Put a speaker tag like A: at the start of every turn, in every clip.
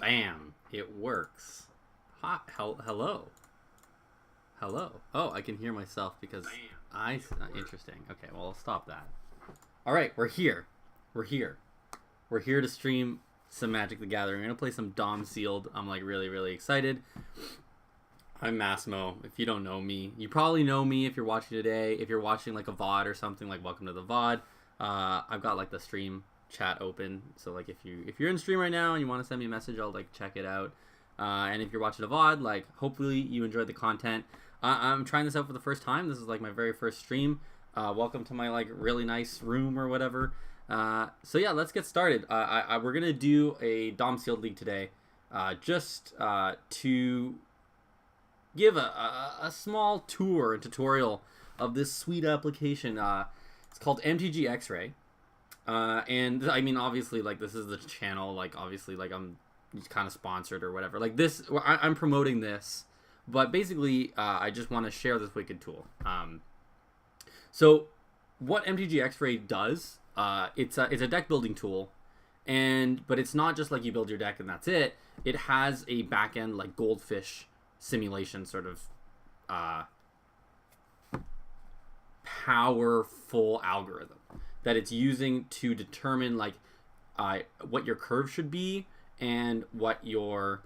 A: Bam! It works. Hot. Hello. Hello. Oh, I can hear myself because interesting. Okay, well, I'll stop that. All right, we're here. We're here. We're here to stream some Magic the Gathering. We're gonna play some Dom Sealed. I'm like really excited. I'm Massimo. If you don't know me, you probably know me if you're watching today. If you're watching like a VOD or something, like welcome to the VOD. I've got like the stream chat open, so like if you're in stream right now and you want to send me a message, I'll like check it out. And if you're watching a VOD, like hopefully you enjoyed the content. I'm trying this out for the first time. This is like my very first stream. Welcome to my like really nice room or whatever. So yeah, let's get started. We're gonna do a Dom Sealed League today, just to give a small tour and tutorial of this sweet application. It's called MTG XRay. And I mean, obviously, like this is the channel. Like obviously, like I'm kind of sponsored or whatever. Like this, I'm promoting this, but basically, I just want to share this wicked tool. So what MTG XRay does, it's a deck building tool, but it's not just like you build your deck and that's it. It has a back end like goldfish simulation sort of powerful algorithm that it's using to determine like what your curve should be and what your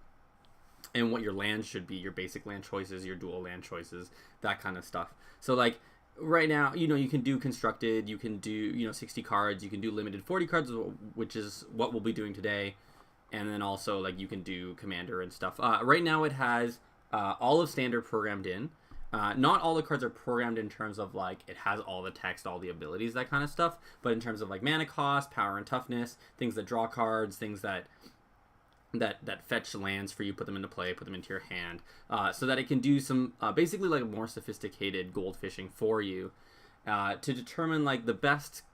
A: land should be, your basic land choices, your dual land choices, that kind of stuff. So like right now, you can do constructed, you can do 60 cards, you can do limited 40 cards, which is what we'll be doing today, and then also like you can do commander and stuff. Right now it has all of standard programmed in. Not all the cards are programmed in terms of like it has all the text, all the abilities, that kind of stuff, but in terms of like mana cost, power and toughness, things that draw cards, things that fetch lands for you, put them into play, put them into your hand, so that it can do some basically like more sophisticated gold fishing for you, to determine like the best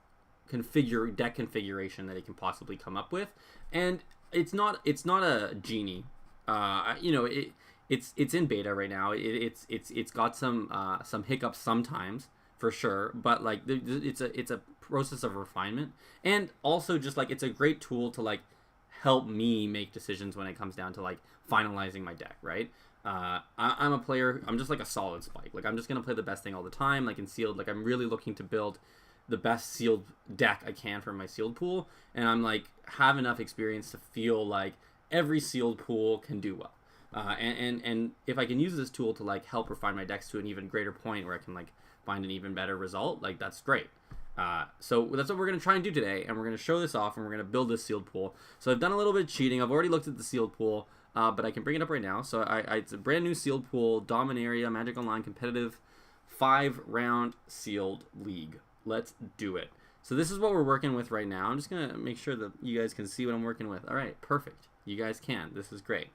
A: deck configuration that it can possibly come up with. And it's not a genie. It's in beta right now. It's got some hiccups sometimes for sure, but like it's a process of refinement, and also just like it's a great tool to like help me make decisions when it comes down to like finalizing my deck, right? I'm a player, I'm just like a solid spike. Like I'm just gonna play the best thing all the time. Like in sealed, like I'm really looking to build the best sealed deck I can for my sealed pool, and I'm like have enough experience to feel like every sealed pool can do well. And if I can use this tool to like help refine my decks to an even greater point where I can like find an even better result, like that's great. So that's what we're going to try and do today, and we're going to show this off, and we're going to build this sealed pool. So I've done a little bit of cheating. I've already looked at the sealed pool, but I can bring it up right now. So it's a brand new sealed pool, Dominaria, Magic Online competitive 5-round sealed league. Let's do it. So this is what we're working with right now. I'm just going to make sure that you guys can see what I'm working with. All right, perfect. You guys can. This is great.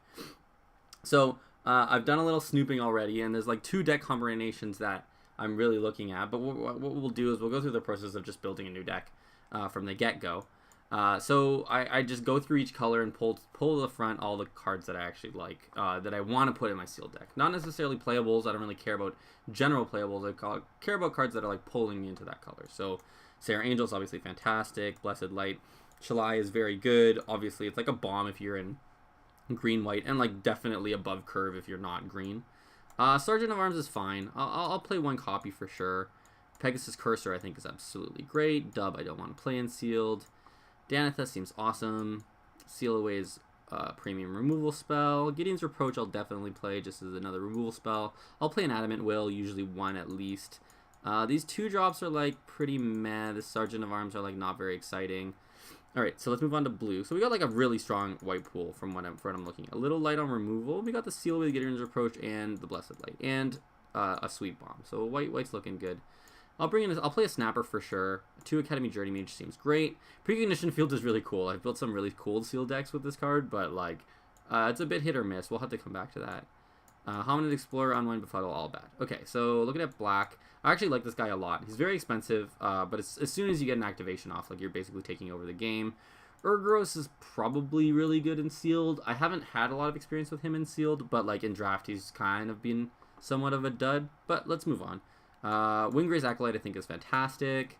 A: So I've done a little snooping already, and there's like 2 deck combinations that I'm really looking at. But what we'll do is we'll go through the process of just building a new deck from the get-go. So I just go through each color and pull to the front all the cards that I actually like, that I want to put in my sealed deck. Not necessarily playables. I don't really care about general playables. I care about cards that are like pulling me into that color. So Sarah Angel's obviously fantastic. Blessed Light. Shalai is very good. Obviously, it's like a bomb if you're in green white, and like definitely above curve if you're not green. Sergeant of Arms is fine. I'll play 1 copy for sure. Pegasus Cursor I think is absolutely great. Dub I don't want to play in sealed. Danitha seems awesome. Seal Away's premium removal spell. Gideon's Reproach I'll definitely play just as another removal spell. I'll play an Adamant Will, usually 1 at least. These 2 drops are like pretty meh. The Sergeant of Arms are like not very exciting. Alright, so let's move on to blue. So we got like a really strong white pool from what I'm looking at. A little light on removal. We got the Seal with Gideon's Approach and the Blessed Light. And a Sweet Bomb. So white's looking good. I'll play a Snapper for sure. 2 Academy Journey Mage seems great. Precognition Field is really cool. I've built some really cool seal decks with this card, but like it's a bit hit or miss. We'll have to come back to that. Hominid Explorer, Unwind Befuddle, all bad. Okay, so looking at black, I actually like this guy a lot. He's very expensive, but as soon as you get an activation off, like you're basically taking over the game. Urgros is probably really good in sealed. I haven't had a lot of experience with him in sealed, but like in draft, he's kind of been somewhat of a dud. But let's move on. Windgray's Acolyte I think is fantastic.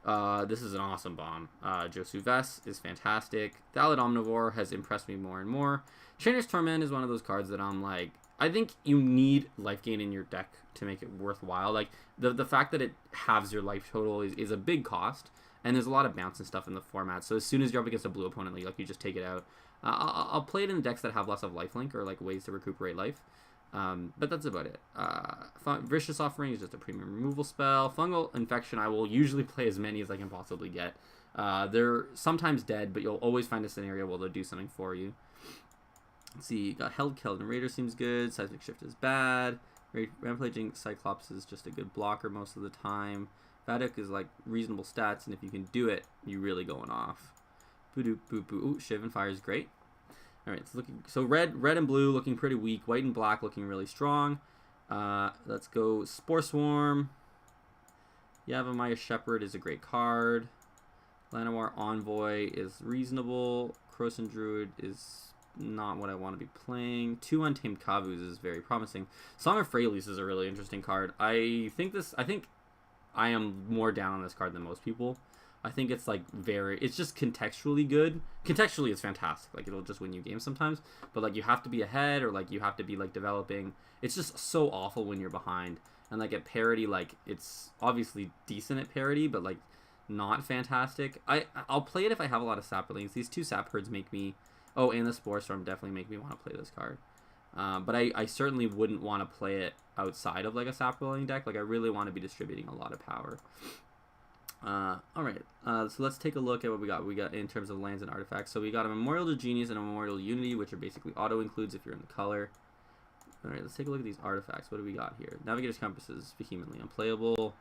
A: This is an awesome bomb. Josu Vess is fantastic. Thallid Omnivore has impressed me more and more. Trainer's Torment is one of those cards that I'm like, I think you need life gain in your deck to make it worthwhile. Like, the fact that it halves your life total is a big cost, and there's a lot of bounce and stuff in the format. So as soon as you're up against a blue opponent, like you just take it out. I'll play it in decks that have lots of lifelink or like ways to recuperate life. But that's about it. Vicious Offering is just a premium removal spell. Fungal Infection, I will usually play as many as I can possibly get. They're sometimes dead, but you'll always find a scenario where they'll do something for you. Let's see, got Held Keldon Raider seems good. Seismic Shift is bad. Rampaging Cyclops is just a good blocker most of the time. Vaduk is like reasonable stats, and if you can do it, you're really going off. Boo boo boo. Ooh, Shivan Fire is great. All right, so red and blue looking pretty weak. White and black looking really strong. Let's go Spore Swarm. Yavimaya Shepherd is a great card. Llanowar Envoy is reasonable. Krosan Druid is not what I want to be playing. 2 Untamed Kavus is very promising. Song of Freyalise is a really interesting card. I think I am more down on this card than most people. I think it's like it's just contextually good. Contextually, it's fantastic. Like, it'll just win you games sometimes. But like, you have to be ahead, or like you have to be like developing. It's just so awful when you're behind. And like at parity, like it's obviously decent at parity, but like not fantastic. I'll play it if I have a lot of Saplings. These 2 Sap Herds make me. Oh, and the Spore Storm definitely make me want to play this card. But I certainly wouldn't want to play it outside of like a Sapling deck. Like, I really want to be distributing a lot of power. Alright, so let's take a look at what we got. We got in terms of lands and artifacts. So we got a Memorial to Genius and a Memorial to Unity, which are basically auto-includes if you're in the color. Alright, let's take a look at these artifacts. What do we got here? Navigator's Compass is vehemently unplayable.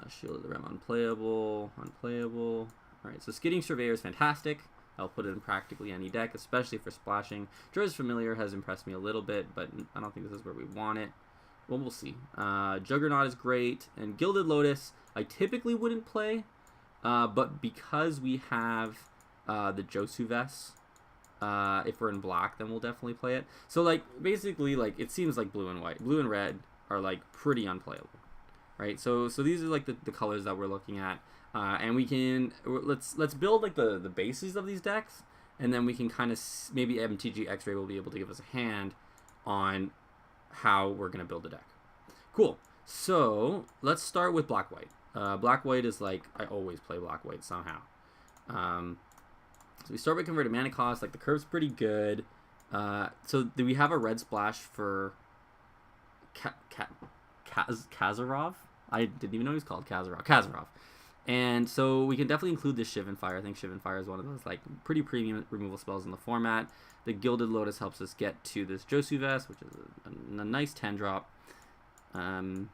A: Shield of the Realm unplayable. Alright, so Skidding Surveyor is fantastic. I'll put it in practically any deck, especially for splashing. Droid's Familiar has impressed me a little bit, but I don't think this is where we want it. Well, we'll see. Juggernaut is great, and Gilded Lotus I typically wouldn't play, but because we have the Josu Vess, if we're in black, then we'll definitely play it. So like basically, like it seems like blue and red are like pretty unplayable, right? So these are like the colors that we're looking at, and we can let's build like the bases of these decks, and then we can kind of maybe MTG XRay will be able to give us a hand on how we're gonna build a deck. Cool. So let's start with black-white. Black-white is like, I always play black-white somehow. So we start with converted mana cost. Like, the curve's pretty good. So do we have a red splash for Kazarov? I didn't even know he was called Kazarov. And so we can definitely include this Shivan Fire. I think Shivan Fire is one of those like pretty premium removal spells in the format. The Gilded Lotus helps us get to this Josu Vess, which is a nice 10-drop. And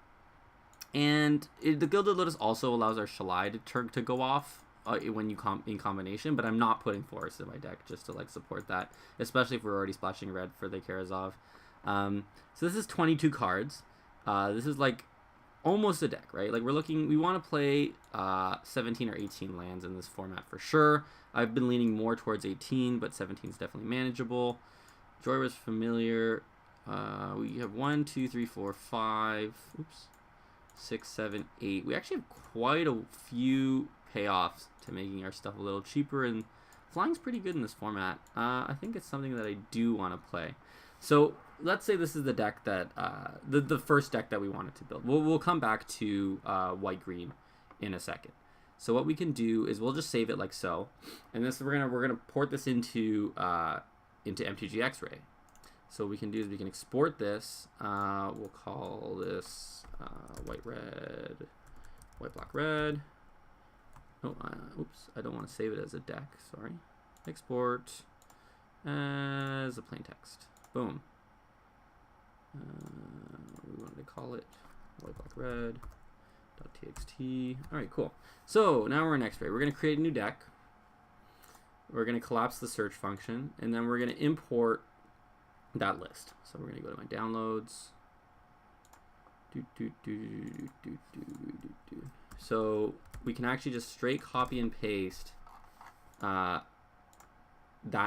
A: the Gilded Lotus also allows our Shalai to go off when you in combination, but I'm not putting Forest in my deck just to like support that, especially if we're already splashing red for the Karazov. So this is 22 cards. This is like almost a deck, right? Like we want to play 17 or 18 lands in this format for sure. I've been leaning more towards 18, but 17 is definitely manageable. Joyra's Familiar. We have 1, 2, 3, 4, 5. Oops. 6, 7, 8. We actually have quite a few payoffs to making our stuff a little cheaper, and flying's pretty good in this format. I think it's something that I do want to play. So let's say this is the deck that the first deck that we wanted to build. We'll come back to white-green in a second. So what we can do is we'll just save it like so, and this we're gonna port this into MTG XRay. So what we can do is we can export this. We'll call this white black red. Oh, oops! I don't want to save it as a deck. Sorry. Export as a plain text. Boom. We wanted to call it white black red. .txt. All right, cool. So now we're in X-Ray. We're going to create a new deck. We're going to collapse the search function, and then we're going to import that list. So we're going to go to my downloads. So we can actually just straight copy and paste that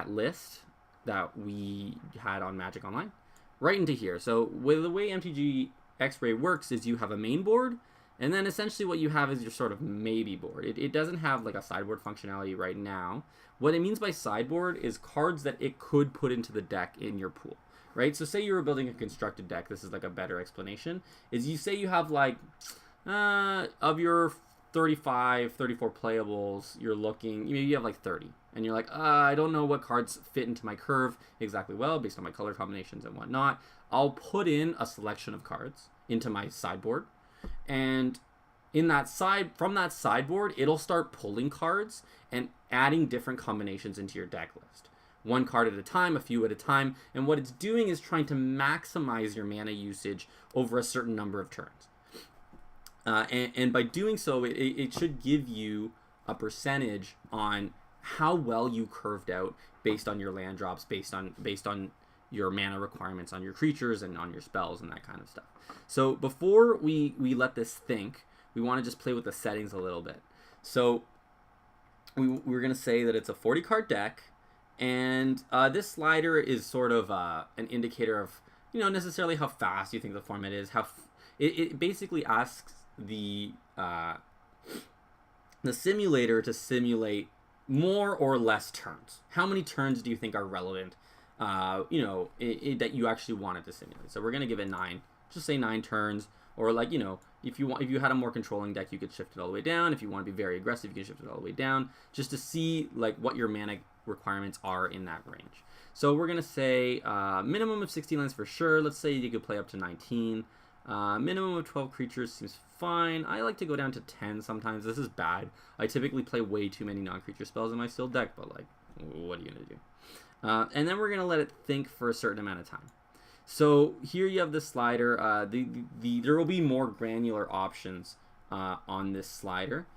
A: list that we had on Magic Online right into here. So the way MTG XRay works is you have a main board, And then essentially what you have is your sort of maybe board. It doesn't have like a sideboard functionality right now. What it means by sideboard is cards that it could put into the deck in your pool, right? So say you were building a constructed deck. This is like a better explanation. Is you say you have like, of your 35, 34 playables, you're looking, maybe you have like 30. And you're like, I don't know what cards fit into my curve exactly well based on my color combinations and whatnot. I'll put in a selection of cards into my sideboard. And in that from that sideboard, it'll start pulling cards and adding different combinations into your deck list. One card at a time, a few at a time. And what it's doing is trying to maximize your mana usage over a certain number of turns. And by doing so, it should give you a percentage on how well you curved out based on your land drops, based on your mana requirements on your creatures and on your spells and that kind of stuff. So before we let this think, we want to just play with the settings a little bit. So we're going to say that it's a 40 card deck, and this slider is sort of an indicator of, necessarily how fast you think the format is. It basically asks the simulator to simulate more or less turns. How many turns do you think are relevant, that you actually wanted to simulate? So we're going to give it 9. Just say 9 turns. Or like, if you had a more controlling deck, you could shift it all the way down. If you want to be very aggressive, you can shift it all the way down, just to see like what your mana requirements are in that range. So we're going to say minimum of 16 lands for sure. Let's say you could play up to 19. Minimum of 12 creatures seems fine. I like to go down to 10 sometimes. This is bad. I typically play way too many non-creature spells in my sealed deck, but like, what are you going to do? And then we're going to let it think for a certain amount of time. So here you have the slider. There will be more granular options on this slider.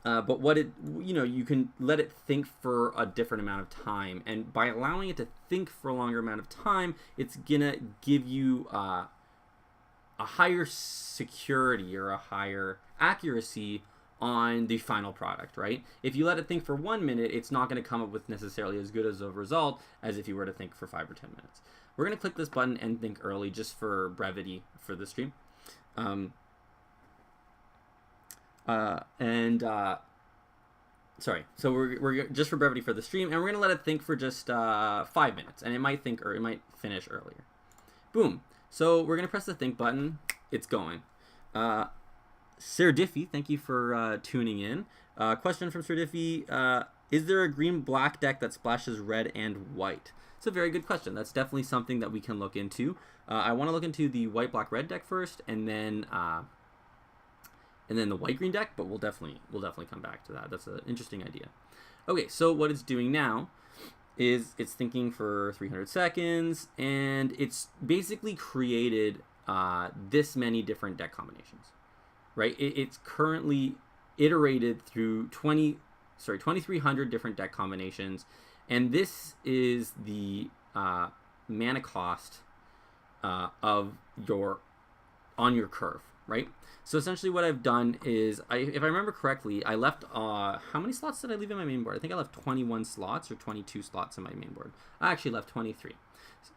A: But what you can let it think for a different amount of time. And by allowing it to think for a longer amount of time, it's going to give you a higher security or a higher accuracy on the final product, right? If you let it think for 1 minute, it's not going to come up with necessarily as good as a result as if you were to think for 5 or 10 minutes. We're going to click this button and think early just for brevity for the stream. Sorry. So we're just for brevity for the stream, and we're going to let it think for just 5 minutes, and it might think, or it might finish earlier. Boom. So we're going to press the think button. It's going. Sir Diffie, thank you for tuning in. Question from Sir Diffie. Is there a green-black deck that splashes red and white? It's a very good question. That's definitely something that we can look into. I want to look into the white-black-red deck first, and then the white-green deck. But we'll definitely come back to that. That's an interesting idea. Okay, so what it's doing now is it's thinking for 300 seconds, and it's basically created this many different deck combinations. Right? It's currently iterated through 2,300 different deck combinations. And this is the mana cost on your curve, right? So essentially what I've done is, if I remember correctly, I left, how many slots did I leave in my main board? I think I left 21 slots or 22 slots in my main board. I actually left 23.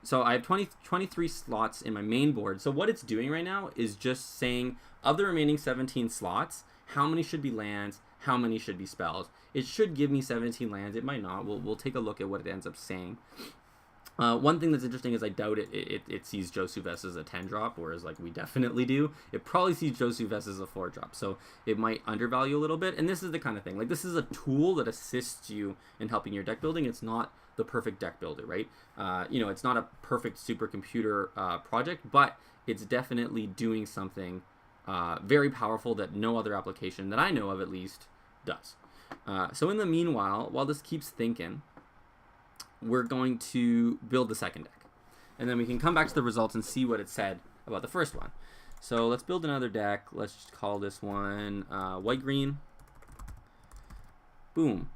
A: So I have 23 slots in my main board. So what it's doing right now is just saying, of the remaining 17 slots, how many should be lands, how many should be spells. It should give me 17 lands. It might not. We'll take a look at what it ends up saying. One thing that's interesting is I doubt it sees Josuvess as a 10 drop, whereas like we definitely do. It probably sees Josuvess as a 4 drop, so it might undervalue a little bit. And this is the kind of thing, like this is a tool that assists you in helping your deck building. It's not the perfect deck builder, right? It's not a perfect supercomputer project, but it's definitely doing something very powerful that no other application that I know of at least does. So in the meanwhile, while this keeps thinking, we're going to build the second deck. And then we can come back to the results and see what it said about the first one. So let's build another deck. Let's just call this one white-green. Boom.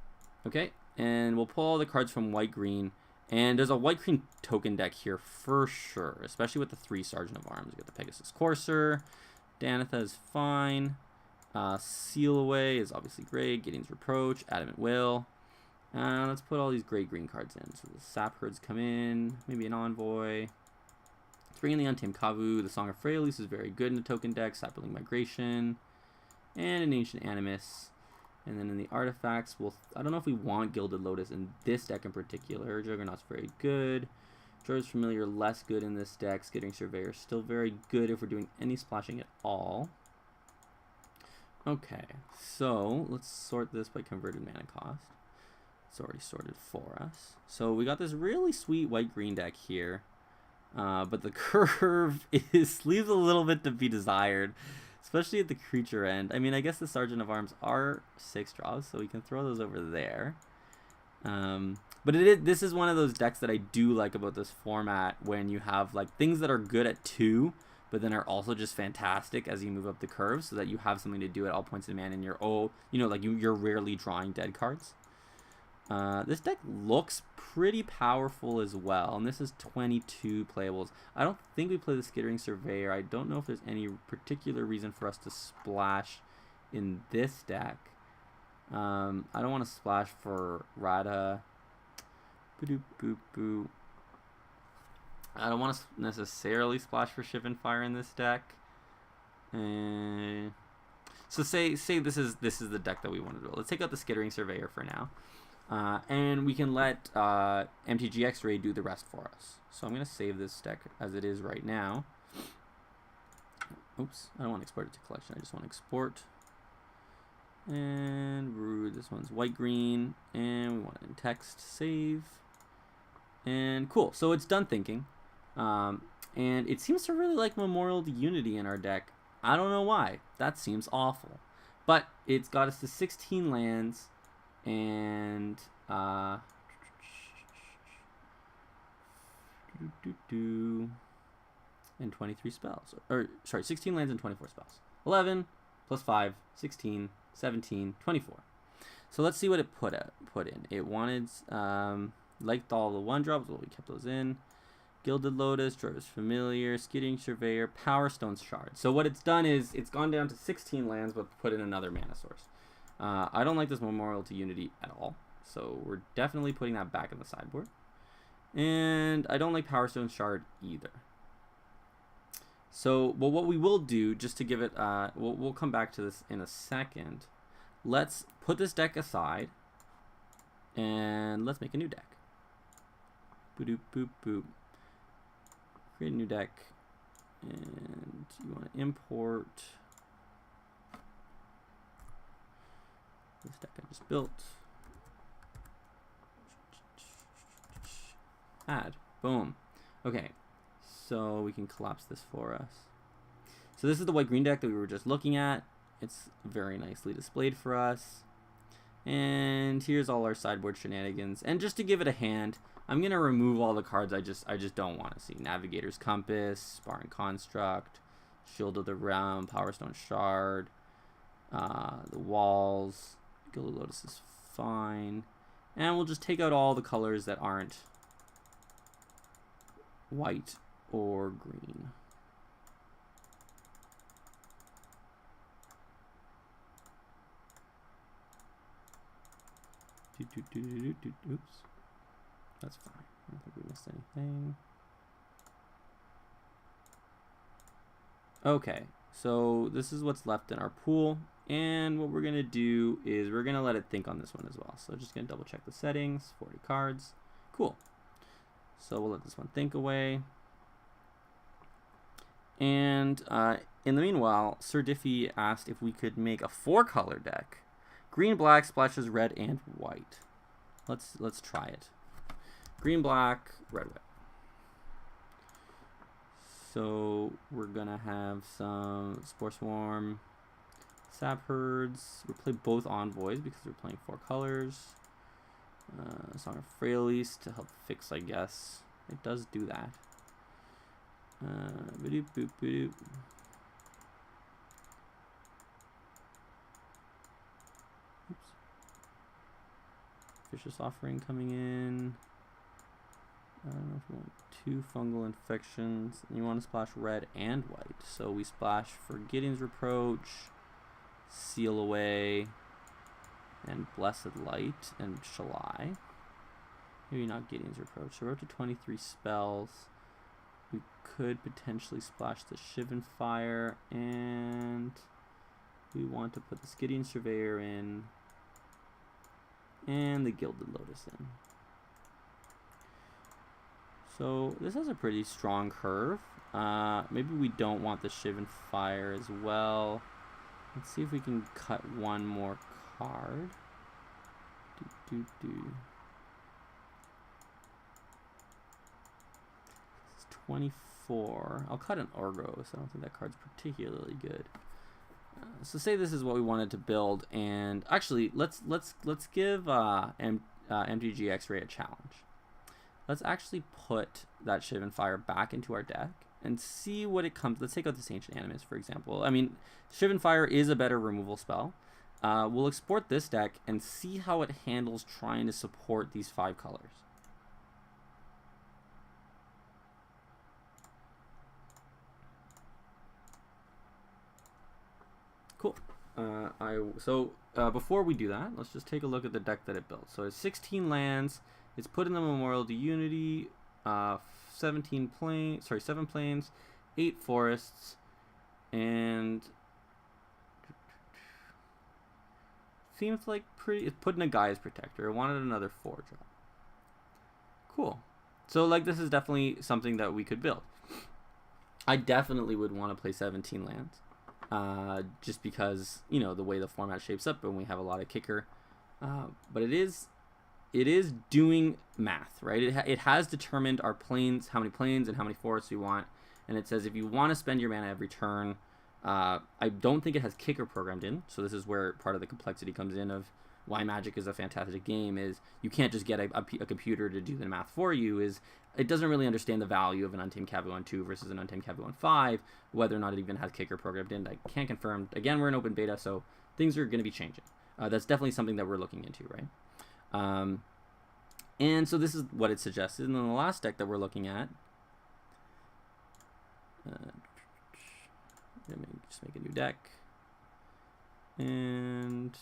A: Okay. And we'll pull all the cards from white-green. And there's a white-green token deck here for sure, especially with the 3 Sergeant of Arms. We got the Pegasus Courser. Danitha is fine. Seal Away is obviously great. Gideon's Reproach. Adamant Will. Let's put all these gray-green cards in. So the Sap Herds come in. Maybe an Envoy. 3 in the Untamed Kavu. The Song of Freyalise is very good in the token deck. Cyberlink Migration. And an Ancient Animus. And then in the artifacts, I don't know if we want Gilded Lotus in this deck in particular. Juggernaut's very good. Jorah's Familiar, less good in this deck. Skittering Surveyor, still very good if we're doing any splashing at all. Okay, so let's sort this by converted mana cost. It's already sorted for us. So we got this really sweet white-green deck here. But the curve leaves a little bit to be desired, especially at the creature end. I mean, I guess the Sergeant of Arms are 6 draws, so we can throw those over there. But this is one of those decks that I do like about this format, when you have like things that are good at 2, but then are also just fantastic as you move up the curve, so that you have something to do at all points in mana, and you're rarely drawing dead cards. This deck looks pretty powerful as well, and this is 22 playables. I don't think we play the Skittering Surveyor. I don't know if there's any particular reason for us to splash in this deck. I don't want to splash for Rada. Boop, boop, boop. I don't want to necessarily splash for Shivan Fire in this deck. So say this is the deck that we want to do. Let's take out the Skittering Surveyor for now. And we can let MTG XRay do the rest for us. So I'm going to save this deck as it is right now. Oops, I don't want to export it to collection. I just want to export. And this one's white-green. And we want it in text, save. And cool, so it's done thinking. And it seems to really like Memorial to Unity in our deck. I don't know why. That seems awful. But it's got us to 16 lands. And and 23 spells, or sorry, 16 lands and 24 spells. 11 plus 5, 16, 17, 24. So let's see what it put in. It wanted liked all the 1-drops. Well, we kept those in. Gilded Lotus, Jorah's Familiar, Skittering Surveyor, Power Stone Shard. So what it's done is it's gone down to 16 lands, but put in another mana source. I don't like this Memorial to Unity at all, so we're definitely putting that back in the sideboard. And I don't like Power Stone Shard either. So, well, what we will do, just to give it, we'll come back to this in a second. Let's put this deck aside, and let's make a new deck. Boop, boop, boop. Create a new deck, and you want to import this deck I just built. Add. Boom. Okay. So we can collapse this for us. So this is the white-green deck that we were just looking at. It's very nicely displayed for us. And here's all our sideboard shenanigans. And just to give it a hand, I'm going to remove all the cards I just don't want to see. Navigator's Compass, Spartan Construct, Shield of the Realm, Power Stone Shard, the Walls. Gilded Lotus is fine. And we'll just take out all the colors that aren't white or green. Oops. That's fine. I don't think we missed anything. Okay, so this is what's left in our pool. And what we're going to do is we're going to let it think on this one as well. So just going to double check the settings, 40 cards. Cool. So we'll let this one think away. And in the meanwhile, Sir Diffie asked if we could make a 4-color deck. Green, black, splashes red and white. Let's try it. Green, black, red, white. So we're going to have some Spore Swarm, Sap Herds. We'll play both Envoys because we're playing 4 colors. Song of Freyalise to help fix, I guess. It does do that. Boop, boop, boop. Oops. Vicious Offering coming in. I don't know if we want 2 fungal infections. And you want to splash red and white. So we splash for Gideon's Reproach, Seal Away, and Blessed Light, and Shalai. Maybe not Gideon's Reproach. So we're up to 23 spells. We could potentially splash the Shivan Fire, and we want to put the Scythian Surveyor in, and the Gilded Lotus in. So this has a pretty strong curve. Maybe we don't want the Shivan Fire as well. Let's see if we can cut one more card. It's 24. I'll cut an Orgos. I don't think that card's particularly good. So say this is what we wanted to build, and actually let's give MTG XRay a challenge. Let's actually put that Shivan Fire back into our deck and see what it comes. Let's take out this Ancient Animus, for example. I mean, Shivan Fire is a better removal spell. We'll export this deck and see how it handles trying to support these 5 colors. Cool. Before we do that, let's just take a look at the deck that it built. So it's 16 lands. It's put in the Memorial to Unity, 7 plains, 8 forests, and seems like pretty. It's put in a Gaia's Protector. It wanted another 4-drop. Cool. So like this is definitely something that we could build. I definitely would want to play 17 lands, just because the way the format shapes up, and we have a lot of kicker. But it is doing math, right? It has determined our planes, how many planes and how many forests we want, and it says if you want to spend your mana every turn, I don't think it has kicker programmed in, so this is where part of the complexity comes in of why Magic is a fantastic game. Is you can't just get a computer to do the math for you. Is it doesn't really understand the value of an Untamed Cavu 2 versus an Untamed Cavu 5, whether or not it even has kicker programmed in. I can't confirm. Again, we're in open beta, so things are going to be changing. That's definitely something that we're looking into, right? And so this is what it suggested. And then the last deck that we're looking at, let me just make a new deck, and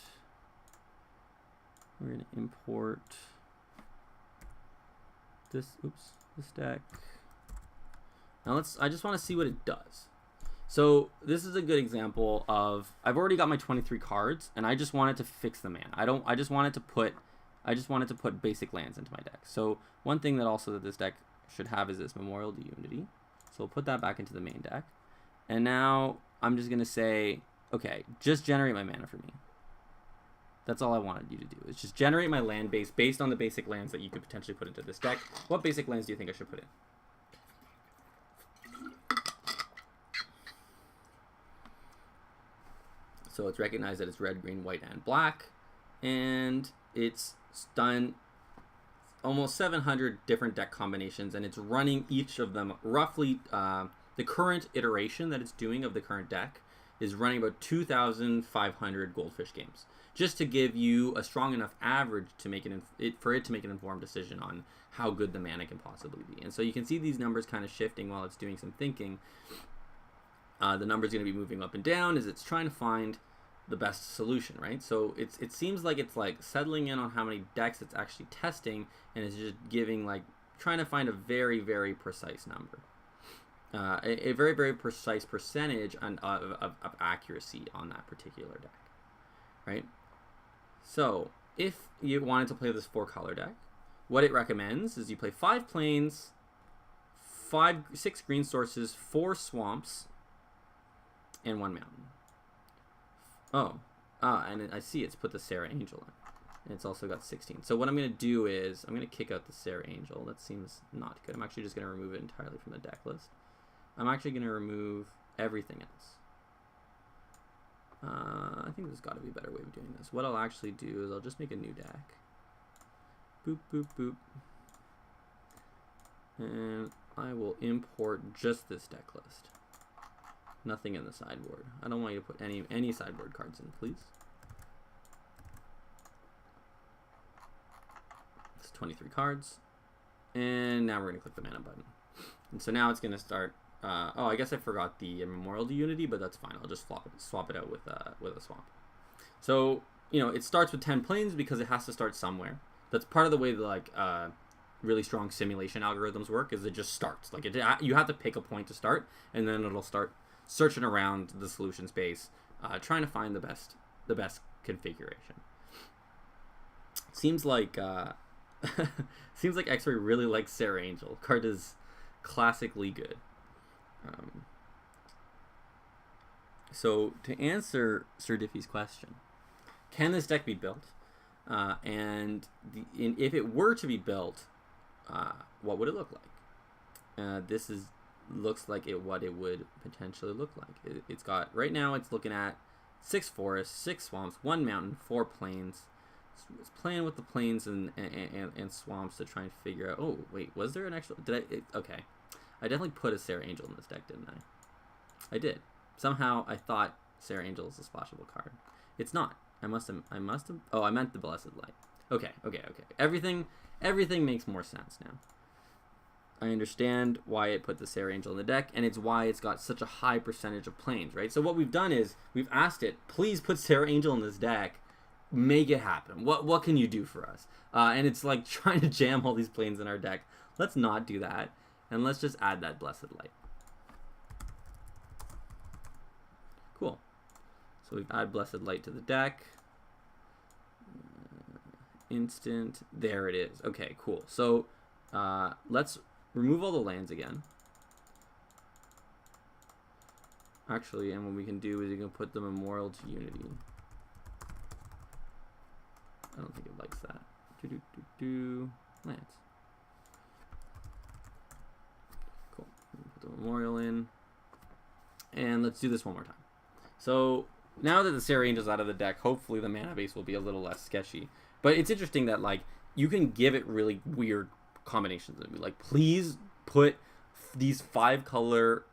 A: we're going to import this deck. Now I just want to see what it does. So this is a good example of, I've already got my 23 cards, and I just wanted to fix the mana. I just wanted to put basic lands into my deck. So one thing that this deck should have is this Memorial to Unity. So we'll put that back into the main deck. And now I'm just going to say, okay, just generate my mana for me. That's all I wanted you to do, is just generate my land base based on the basic lands that you could potentially put into this deck. What basic lands do you think I should put in? So it's recognized that it's red, green, white, and black. And it's done almost 700 different deck combinations, and it's running each of them roughly. The current iteration that it's doing of the current deck is running about 2,500 Goldfish games, just to give you a strong enough average to make for it to make an informed decision on how good the mana can possibly be. And so you can see these numbers kind of shifting while it's doing some thinking. The number's going to be moving up and down as it's trying to find the best solution, right? So it seems like it's like settling in on how many decks it's actually testing, and it's just giving trying to find a very, very precise number, a very, very precise percentage of accuracy on that particular deck, right? So if you wanted to play this 4-color deck, what it recommends is you play 5 plains, 6 green sources, 4 swamps, and 1 mountain. And I see it's put the Sarah Angel in. And it's also got 16. So what I'm going to do is I'm going to kick out the Sarah Angel. That seems not good. I'm actually just going to remove it entirely from the deck list. I'm actually going to remove everything else. I think there's got to be a better way of doing this. What I'll actually do is I'll just make a new deck. Boop, boop, boop. And I will import just this deck list. Nothing in the sideboard. I don't want you to put any sideboard cards in, please. It's 23 cards. And now we're going to click the mana button. And so now it's going to start. I guess I forgot the Memorial to Unity, but that's fine. I'll just swap it out with a swamp. So, it starts with 10 planes because it has to start somewhere. That's part of the way that really strong simulation algorithms work is it just starts. Like you have to pick a point to start, and then it'll start searching around the solution space, trying to find the best configuration. Seems like seems like X-Ray really likes Sarah Angel. Card is classically good. So to answer Sir Diffie's question, can this deck be built? If it were to be built, what would it look like? This looks like what it would potentially look like. It's got, right now it's looking at 6 forests, 6 swamps, 1 mountain, 4 plains. It's playing with the plains and swamps to try and figure out. Oh wait, was there an actual? Okay, I definitely put a Sarah Angel in this deck, didn't I? I did. Somehow I thought Sarah Angel is a splashable card. It's not. I must have. Oh, I meant the Blessed Light. Okay. Everything makes more sense now. I understand why it put the Sarah Angel in the deck, and it's why it's got such a high percentage of planes, right? So what we've done is we've asked it, please put Sarah Angel in this deck. Make it happen. What can you do for us? And it's like trying to jam all these planes in our deck. Let's not do that, and let's just add that Blessed Light. Cool. So we've added Blessed Light to the deck. Instant. There it is. Okay, cool. So let's remove all the lands again. Actually, and what we can do is you can put the Memorial to Unity. I don't think it likes that. Lands. Cool. Put the Memorial in. And let's do this one more time. So now that the Sarah Angel's out of the deck, hopefully the mana base will be a little less sketchy. But it's interesting that like you can give it really weird combinations. Like, please put these 5 color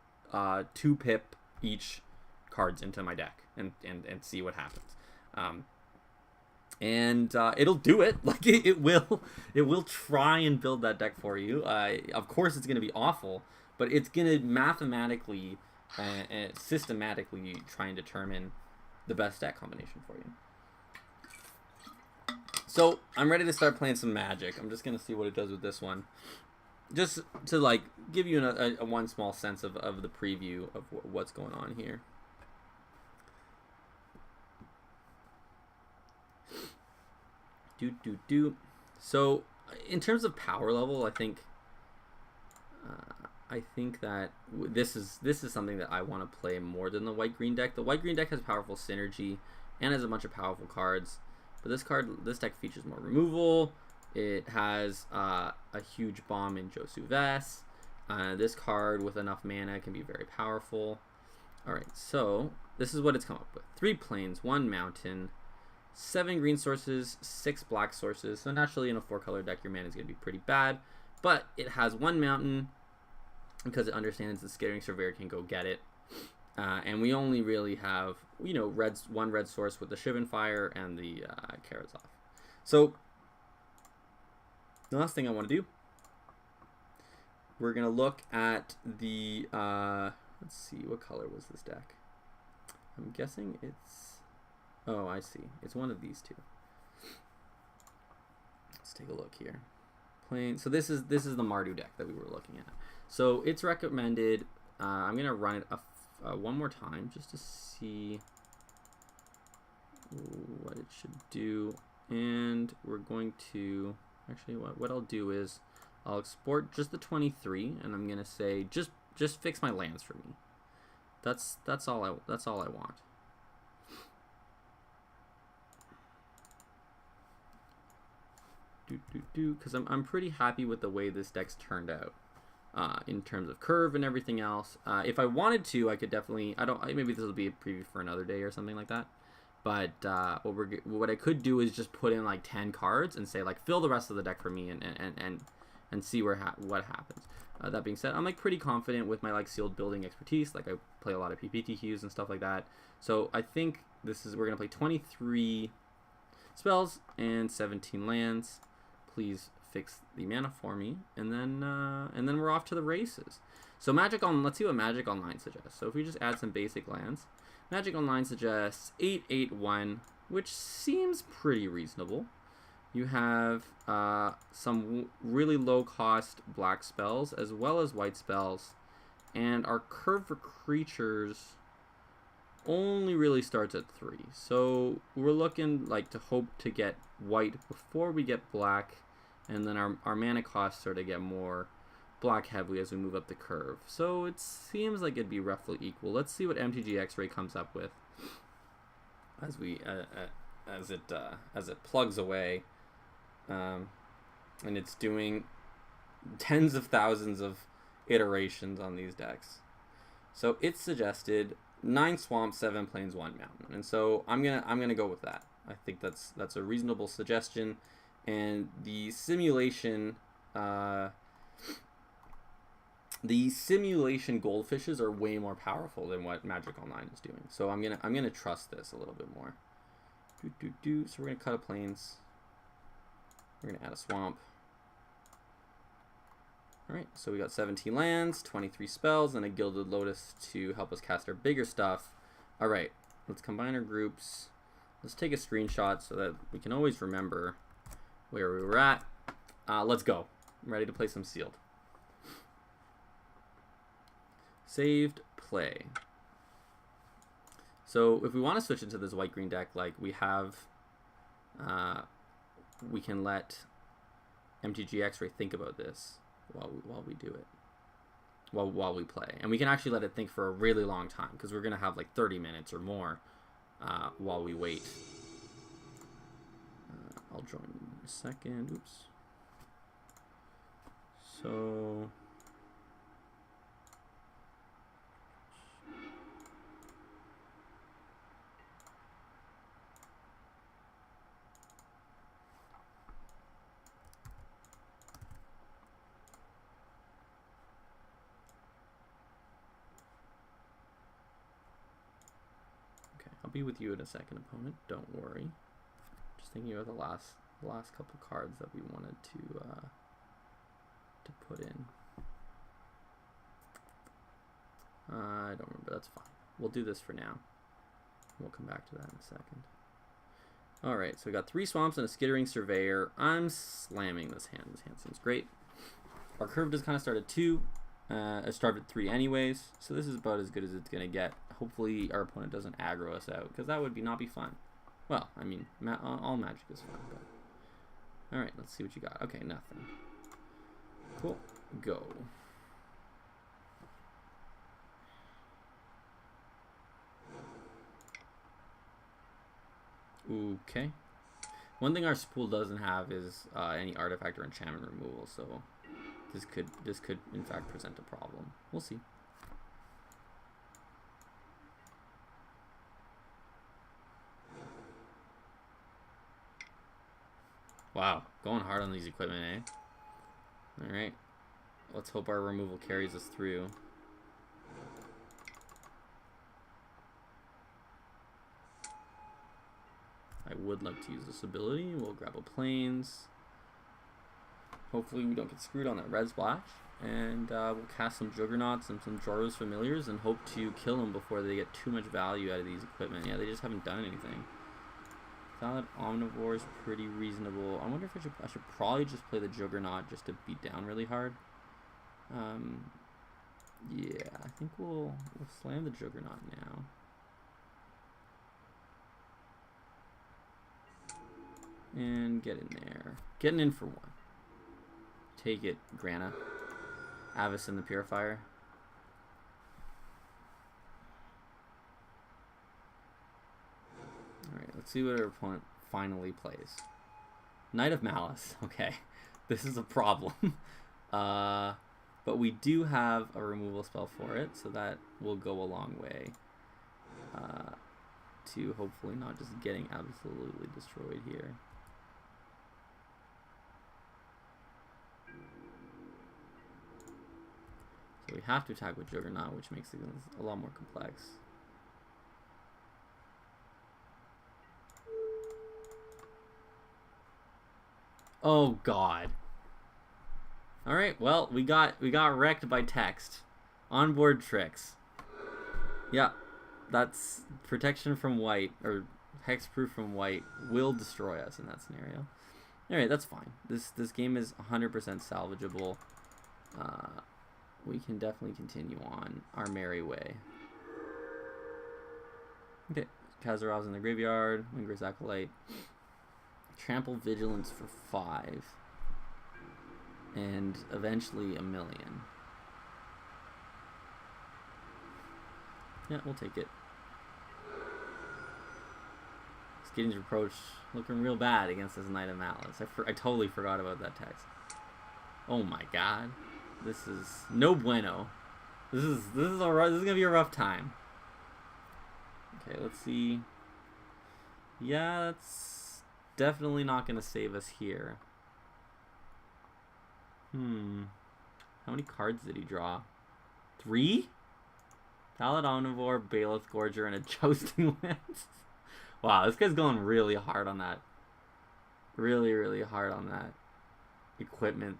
A: 2 pip each cards into my deck and see what happens. It'll do it. Like it will try and build that deck for you. Of course it's going to be awful, but it's going to mathematically and systematically try and determine the best deck combination for you. So I'm ready to start playing some Magic. I'm just going to see what it does with this one. Just to like give you a one small sense of the preview of what's going on here. So in terms of power level, I think that this is something that I want to play more than the white-green deck. The white-green deck has powerful synergy and has a bunch of powerful cards, but this deck features more removal. It has a huge bomb in Josu Vess. This card with enough mana can be very powerful. Alright, so this is what it's come up with. 3 plains, 1 mountain, 7 green sources, 6 black sources. So naturally in a 4-color deck your mana is going to be pretty bad. But it has 1 mountain because it understands the Scattering Surveyor can go get it. And we only really have, one red source with the Shivan Fire and the Karazov. So the last thing I want to do, we're going to look at the, let's see, what color was this deck? I'm guessing it's, oh, I see. It's one of these two. Let's take a look here. So this is the Mardu deck that we were looking at. So it's recommended, I'm going to run it one more time just to see what it should do. And we're going to, actually what I'll do is I'll export just the 23 and I'm going to say just fix my lands for me. That's all I want. Because I'm pretty happy with the way this deck's turned out in terms of curve and everything else. If I wanted to, I could definitely, maybe this will be a preview for another day or something like that. But what I could do is just put in like 10 cards and say like fill the rest of the deck for me and see what happens. That being said, I'm like pretty confident with my like sealed building expertise. Like I play a lot of PPTQs and stuff like that. So I think we're gonna play 23 spells and 17 lands. Please fix the mana for me, and then we're off to the races. So let's see what Magic Online suggests. So if we just add some basic lands, Magic Online suggests 8/8/1, which seems pretty reasonable. You have some really low-cost black spells as well as white spells. And our curve for creatures only really starts at 3. So we're looking like to hope to get white before we get black. And then our mana costs start to get more black heavy as we move up the curve. So it seems like it'd be roughly equal. Let's see what MTG XRay comes up with as we as it plugs away, and it's doing tens of thousands of iterations on these decks. So it suggested 9 swamps, 7 plains, 1 mountain, and so I'm gonna go with that. I think that's a reasonable suggestion, and the simulation goldfishes are way more powerful than what Magic Online is doing. So I'm gonna trust this a little bit more. So we're gonna cut a plains. We're gonna add a swamp. All right, so we got 17 lands, 23 spells, and a Gilded Lotus to help us cast our bigger stuff. All right, let's combine our groups. Let's take a screenshot so that we can always remember where we were at. Let's go. I'm ready to play some sealed. Saved play. So if we want to switch into this white-green deck, like we have, we can let MTG XRay think about this while we do it, while we play, and we can actually let it think for a really long time because we're gonna have like 30 minutes or more while we wait. I'll join in a second. Oops. So. I'll be with you in a second, opponent. Don't worry. Just thinking about the last couple cards that we wanted to put in. I don't remember. That's fine. We'll do this for now. We'll come back to that in a second. All right. So we got 3 swamps and a Skittering Surveyor. I'm slamming this hand. This hand seems great. Our curve does kind of start at 2. It started at 3 anyways. So this is about as good as it's gonna get. Hopefully our opponent doesn't aggro us out, because that would not be fun. Well, I mean, all Magic is fun, but... Alright, let's see what you got. Okay, nothing. Cool. Go. Okay. One thing our spool doesn't have is any artifact or enchantment removal, so this could in fact present a problem. We'll see. Wow, going hard on these equipment, eh? Alright. Let's hope our removal carries us through. I would like to use this ability. We'll grab a plains. Hopefully we don't get screwed on that red splash. And we'll cast some Juggernauts and some Jorah's Familiars and hope to kill them before they get too much value out of these equipment. Yeah, they just haven't done anything. Valid Omnivore is pretty reasonable. I wonder if I should probably just play the Juggernaut just to beat down really hard. Yeah, I think we'll slam the Juggernaut now. And get in there. Getting in for 1. Take it, Grana. Avis in the Purifier. Alright, let's see what our opponent finally plays. Knight of Malice. Okay, this is a problem. But we do have a removal spell for it, so that will go a long way to hopefully not just getting absolutely destroyed here. So we have to attack with Juggernaut, which makes it a lot more complex. Oh God. All right, well, we got wrecked by text. Onboard tricks. Yeah, that's protection from white, or hexproof from white will destroy us in that scenario. All right, that's fine. This game is 100% salvageable. We can definitely continue on our merry way. Okay, Kazarov's in the graveyard. Winger's Acolyte. Trample Vigilance for 5. And eventually a million. Yeah, we'll take it. Gideon's Reproach looking real bad against this Knight of Malice. I totally forgot about that text. Oh my god. This is no bueno. This is gonna be a rough time. Okay, let's see. Yeah, that's definitely not gonna save us here. How many cards did he draw? 3? Valid Omnivore, Bailiff Gorger, and a Jousting Lance. Wow, this guy's going really hard on that. Really, really hard on that equipment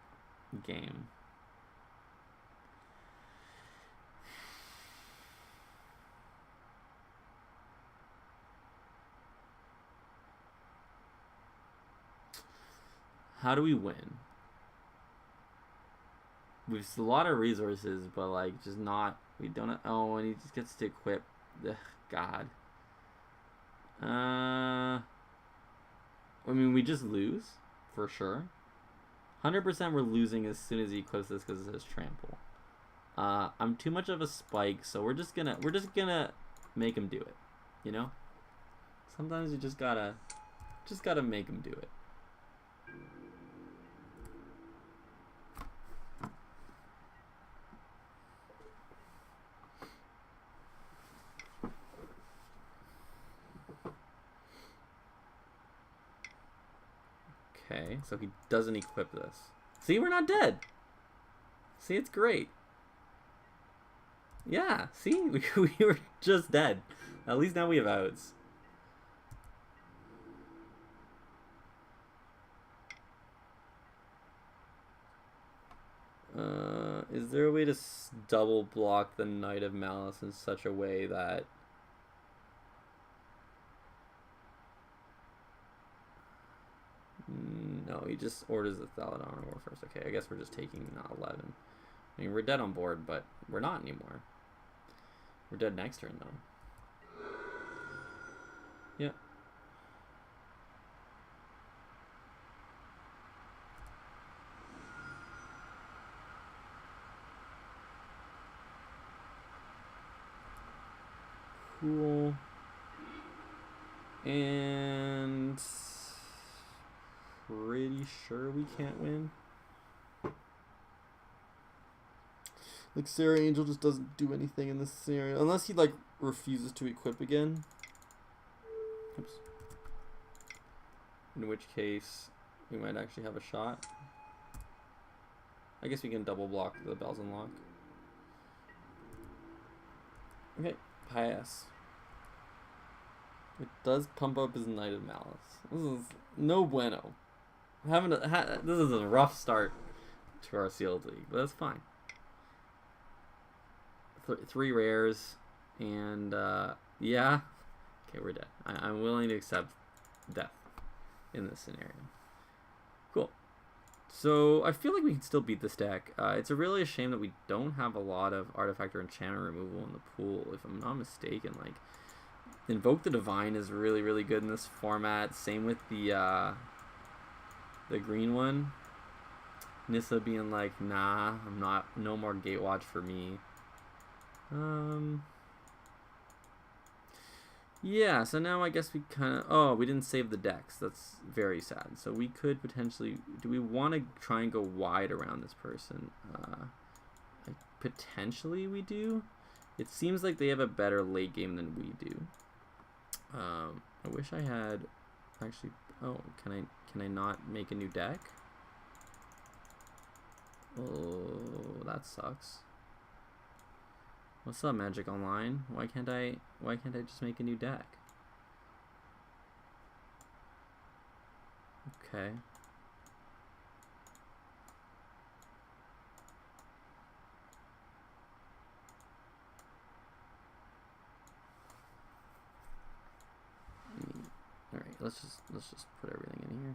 A: game. How do we win? We've a lot of resources, but like just not. We don't. Oh, and he just gets to equip. Ugh, God. I mean, we just lose for sure. 100% we're losing as soon as he equips this because it says trample. I'm too much of a spike, so we're just gonna make him do it. You know. Sometimes you just gotta make him do it. Okay, so he doesn't equip this. See, we're not dead. See, it's great. Yeah, see, we were just dead. At least now we have outs. Is there a way to double block the Knight of Malice in such a way that... No, he just orders the Valid Omnivore first. Okay, I guess we're just taking 11. I mean, we're dead on board, but we're not anymore. We're dead next turn, though. Yeah. Cool. And... pretty sure we can't win. Like, Sarah Angel just doesn't do anything in this scenario. Unless he, like, refuses to equip again. Oops. In which case, we might actually have a shot. I guess we can double block the Bells Unlock. Okay, pass. It does pump up his Knight of Malice. This is no bueno. This is a rough start to our sealed league, but that's fine. 3 rares, and yeah. Okay, we're dead. I'm willing to accept death in this scenario. Cool. So I feel like we can still beat this deck. It's really a shame that we don't have a lot of artifact or enchantment removal in the pool. If I'm not mistaken, like Invoke the Divine is really, really good in this format. Same with the green one. Nissa being like, nah, I'm not. No more Gatewatch for me. Yeah, so now I guess we kind of... Oh, we didn't save the decks. That's very sad. So we could potentially... Do we want to try and go wide around this person? Potentially we do. It seems like they have a better late game than we do. I wish I had... Actually... Oh, can I not make a new deck? Oh, that sucks. What's up, Magic Online? Why can't I just make a new deck? Okay. All right, let's just put everything in here.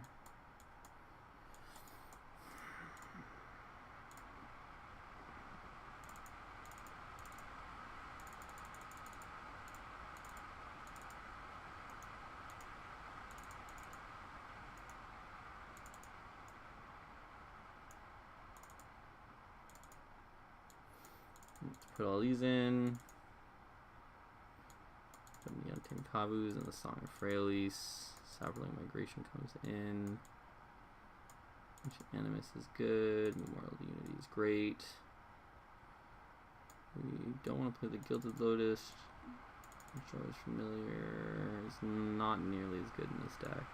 A: Put all these in. Put the Untamed Kavus and the Song of Freyalise. Saberling Migration comes in. Ancient Animus is good. Memorial of Unity is great. We don't want to play the Gilded Lotus. Destroyer's Familiar is not nearly as good in this deck.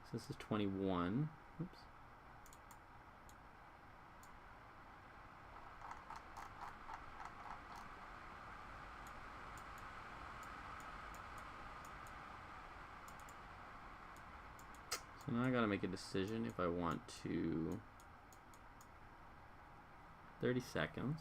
A: So this is 21. Oops. So now I gotta make a decision if I want to. 30 seconds.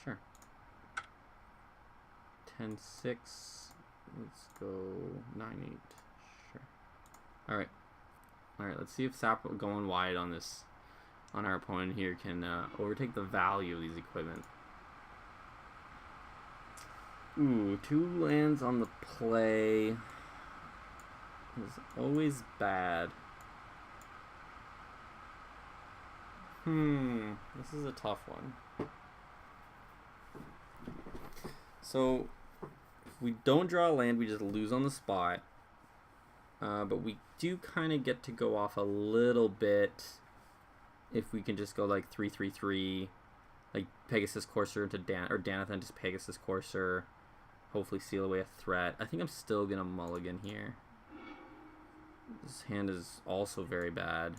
A: Sure. 10-6. Let's go 9-8. Sure. Alright. Alright, let's see if Sap going wide on this, on our opponent here, can overtake the value of these equipment. Ooh, 2 lands on the play is always bad. This is a tough one. So, if we don't draw a land, we just lose on the spot. But we do kind of get to go off a little bit if we can just go like 3/3/3, like Pegasus Courser into Danathan just Pegasus Courser. Hopefully seal away a threat. I think I'm still gonna mulligan here. This hand is also very bad.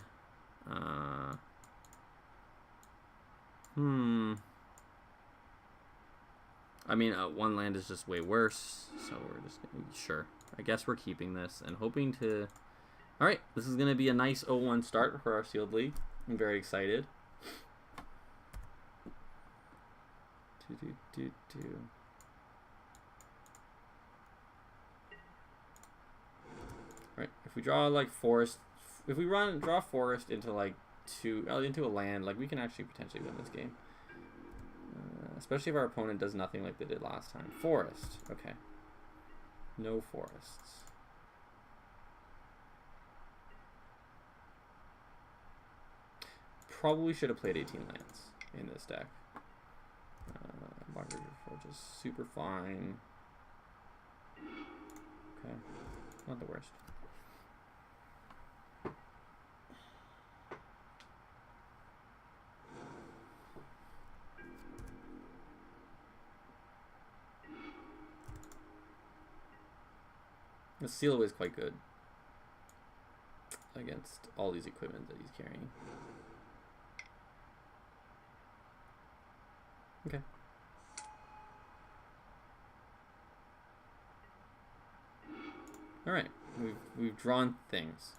A: I mean, one land is just way worse, so we're just gonna, sure. I guess we're keeping this and hoping to. All right, this is gonna be a nice 0-1 start for our sealed league. I'm very excited. Right, if we draw like forest, if we draw forest into like into a land, like we can actually potentially win this game. Especially if our opponent does nothing like they did last time. Forest, okay. No forests. Probably should have played 18 lands in this deck. Blackbird Forge is super fine. Okay, not the worst. The seal is quite good against all these equipment that he's carrying. Okay. All right, we've drawn things.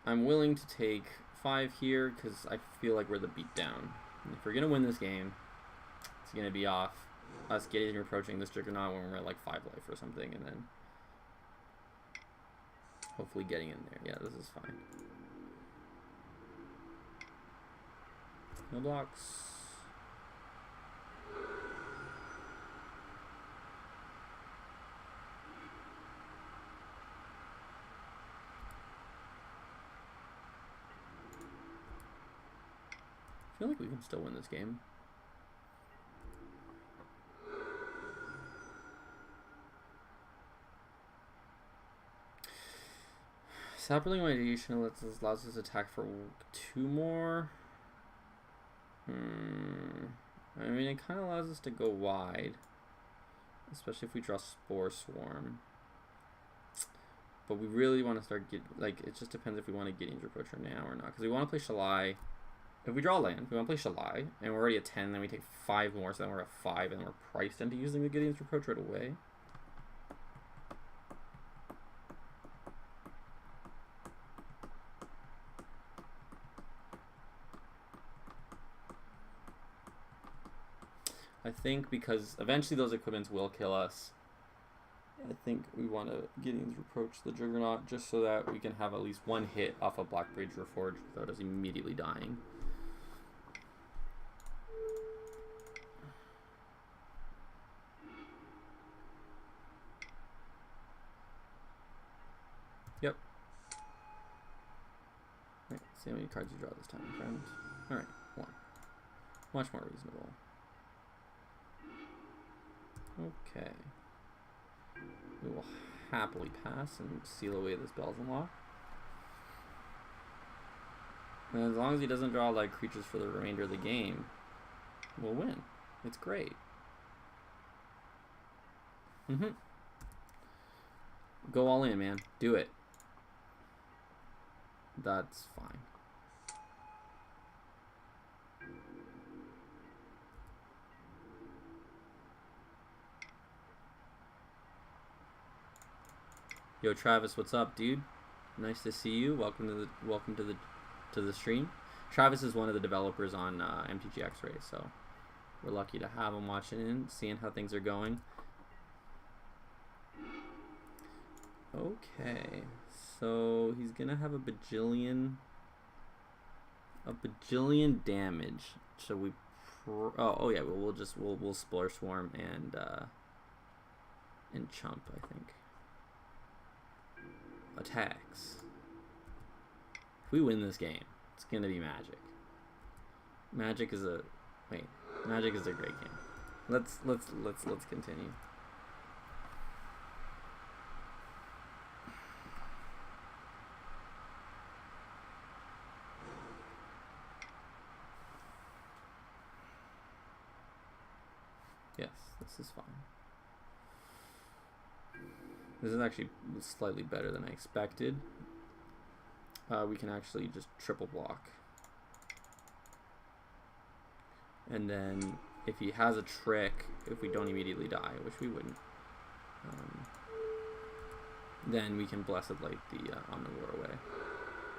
A: I'm willing to take 5 here because I feel like we're the beatdown. And if we're gonna win this game, it's gonna be off us getting and approaching this Juggernaut when we're at like 5 life or something, and then hopefully getting in there. Yeah, this is fine. No blocks. I feel like we can still win this game. Saproling Radiation allows us to attack for 2 more. I mean, it kind of allows us to go wide, especially if we draw Spore Swarm. But we really want to start like, it just depends if we want to get Gideon's Reproacher now or not, because we want to play Shalai. If we draw land, we want to play Shalai, and we're already at 10, then we take 5 more, so then we're at 5, and we're priced into using the Gideon's Reproach right away. I think because eventually those equipments will kill us, I think we want to Gideon's Reproach the Juggernaut just so that we can have at least 1 hit off a Blackbridge Reforged without us immediately dying. Yep. Right, see how many cards you draw this time, friend. Alright, 1. Much more reasonable. Okay. We will happily pass and seal away this Bells Unlock. And as long as he doesn't draw like creatures for the remainder of the game, we'll win. It's great. Go all in, man. Do it. That's fine. Yo, Travis, what's up, dude? Nice to see you. Welcome to the stream. Travis is one of the developers on MTG XRay, so we're lucky to have him watching in, seeing how things are going. Okay, so he's gonna have a bajillion damage. So we, oh yeah, we'll Spore Swarm and Chump, I think. Attacks. If we win this game, it's gonna be Magic. Magic is a great game. Let's continue. Yes, this is fine. This is actually slightly better than I expected. We can actually just triple block. And then if he has a trick, if we don't immediately die, which we wouldn't, then we can Blessed Light the Omnivore away.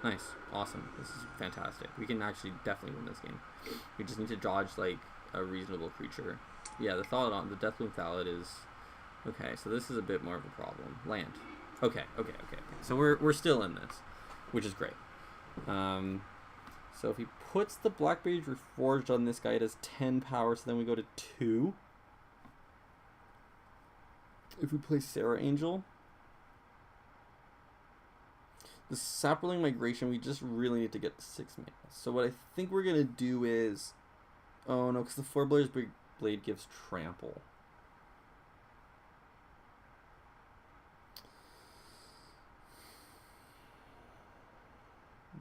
A: Nice. Awesome. This is fantastic. We can actually definitely win this game. We just need to dodge like a reasonable creature. Yeah, the Deathloom Thallid is... Okay, so this is a bit more of a problem. Land. Okay. So we're still in this, which is great. So if he puts the Blackberry Reforged on this guy, it has 10 power, so then we go to 2. If we play Sarah Angel, the Saproling Migration, we just really need to get 6 mana. So what I think we're gonna do is, oh no, because the Four Blade's Big Blade gives trample.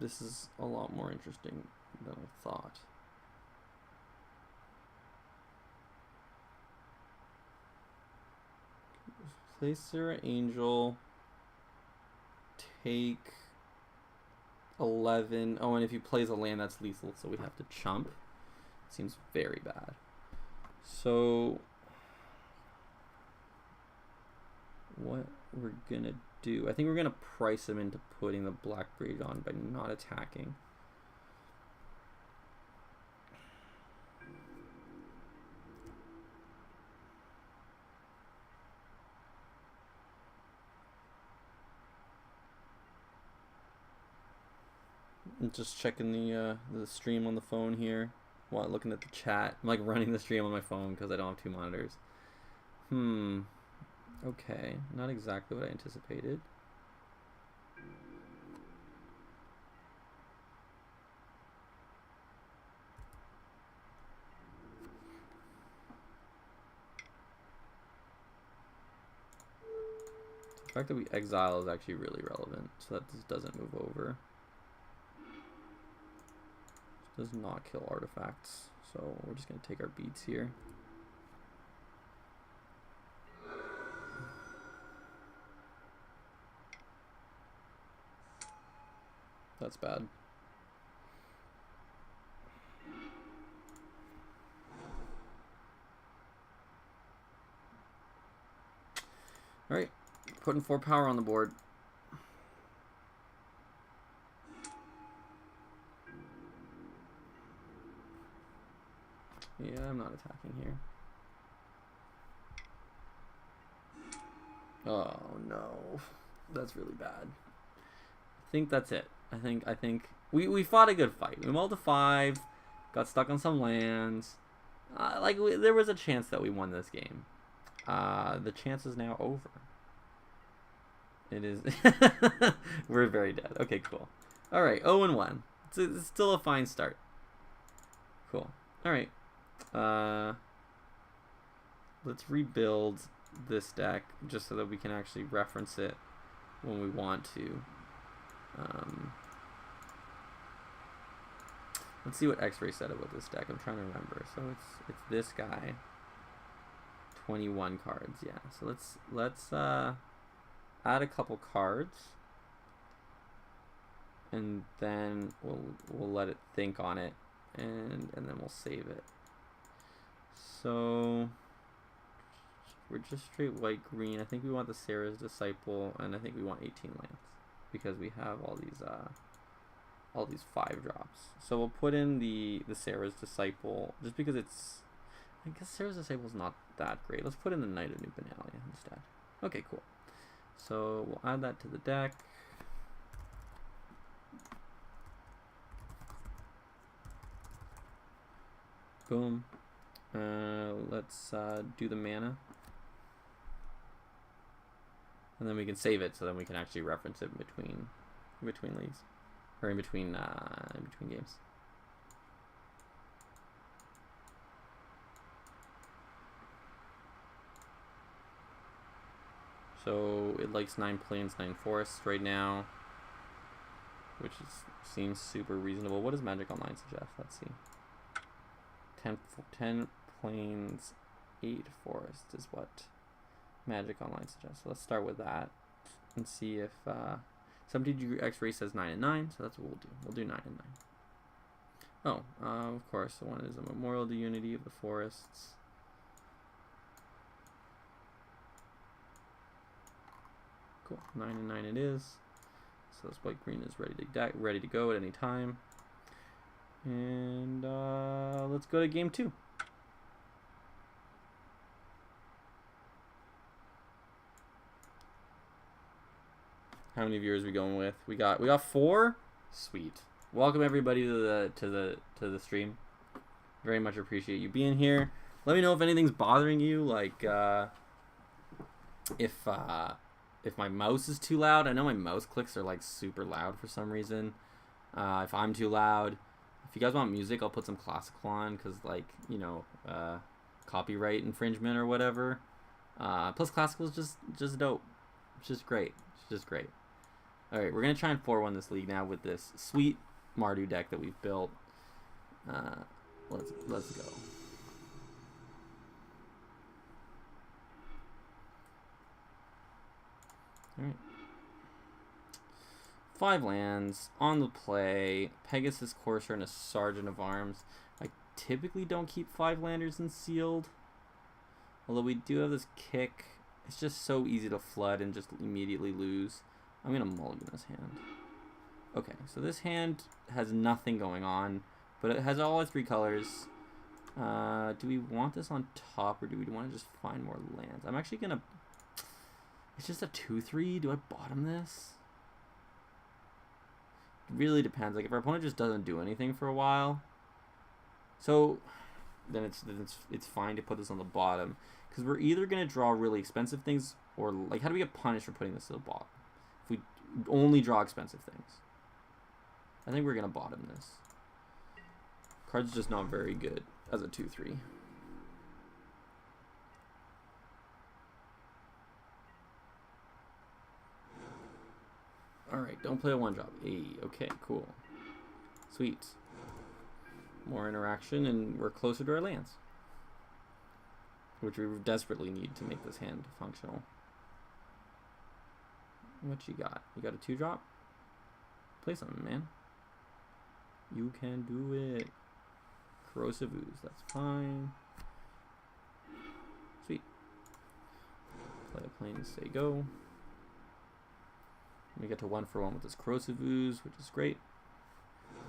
A: This is a lot more interesting than I thought. Play Sarah Angel. Take 11. Oh, and if he plays a land, that's lethal, so we have to chump. Seems very bad. So, what we're gonna do, I think we're gonna price him into putting the Black Braid on by not attacking. I'm just checking the stream on the phone here while looking at the chat. I'm like running the stream on my phone because I don't have 2 monitors. Okay, not exactly what I anticipated. The fact that we exile is actually really relevant, so that this doesn't move over. This does not kill artifacts, so we're just going to take our beats here. That's bad. Alright, putting 4 power on the board. Yeah, I'm not attacking here. Oh no, that's really bad. I think that's it. I think we fought a good fight. We mulled to 5, got stuck on some lands. There was a chance that we won this game. The chance is now over. It is. We're very dead. Okay, cool. All right, 0-1. It's still a fine start. Cool. All right. Let's rebuild this deck just so that we can actually reference it when we want to. Let's see what XRay said about this deck. I'm trying to remember. So it's this guy. 21 cards. Yeah. So let's add a couple cards, and then we'll let it think on it, and then we'll save it. So we're just straight white green. I think we want the Sarah's Disciple, and I think we want 18 lands because we have all these 5 drops. So we'll put in the Sarah's Disciple just because it's, I guess Sarah's Disciple is not that great. Let's put in the Knight of New Benalia instead. Okay, cool. So we'll add that to the deck. Boom. Let's do the mana. And then we can save it so then we can actually reference it between leagues. Or in between games. So it likes 9 plains, 9 forests right now, which seems super reasonable. What does Magic Online suggest? Let's see. 10 plains, 8 forests is what Magic Online suggests. So let's start with that and see if some MTG XRay says 9 and 9, so that's what we'll do. We'll do 9 and 9. Oh, of course, the one is a Memorial to Unity of the Forests. Cool, 9 and 9 it is. So this white green is ready to go at any time. And let's go to game 2. How many viewers are we going with? We got 4. Sweet. Welcome everybody to the stream. Very much appreciate you being here. Let me know if anything's bothering you, like if my mouse is too loud. I know my mouse clicks are like super loud for some reason. If I'm too loud. If you guys want music, I'll put some classical on because, like, you know, copyright infringement or whatever. Plus classical is just dope. It's just great. It's just great. All right, we're gonna try and 4-1 this league now with this sweet Mardu deck that we've built. Let's go. All right. 5 lands on the play. Pegasus Courser and a Sergeant of Arms. I typically don't keep 5 landers in sealed, although we do have this kick. It's just so easy to flood and just immediately lose. I'm gonna mulligan this hand. Okay, so this hand has nothing going on, but it has all 3 colors. Do we want this on top, or do we want to just find more lands? I'm actually gonna. It's just a 2/3. Do I bottom this? It really depends. Like if our opponent just doesn't do anything for a while, so then it's fine to put this on the bottom because we're either gonna draw really expensive things or like how do we get punished for putting this to the bottom? If we only draw expensive things, I think we're gonna bottom this. Card's just not very good as a 2/3. Alright, don't play a 1-drop. Hey, okay, cool. Sweet. More interaction, and we're closer to our lands. Which we desperately need to make this hand functional. What you got? You got a 2-drop? Play something, man. You can do it. Corrosive Ooze, that's fine. Sweet. Play a plane and say go. We get to 1-for-1 with this Corrosive Ooze, which is great.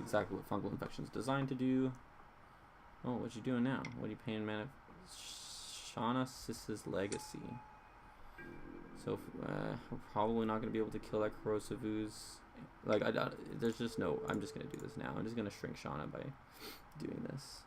A: Exactly what Fungal Infection is designed to do. Oh, what you doing now? What are you paying mana? Shauna Sis's Legacy. So we're probably not going to be able to kill that Corrosive Ooze. Like, I doubt it. There's just no... I'm just going to do this now. I'm just going to shrink Shauna by doing this.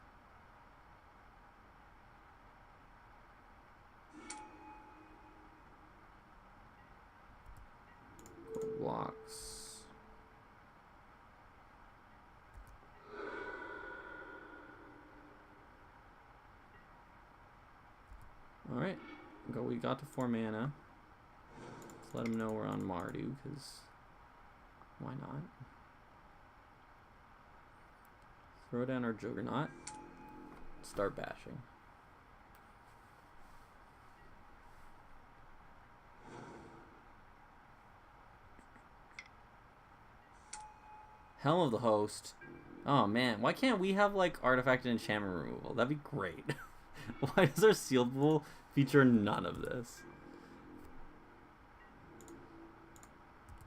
A: we got to 4 mana. Let's let him know we're on Mardu, because why not? Throw down our Juggernaut. Start bashing. Helm of the Host. Oh man, why can't we have like artifact and enchantment removal? That'd be great. Why does our sealed pool feature none of this?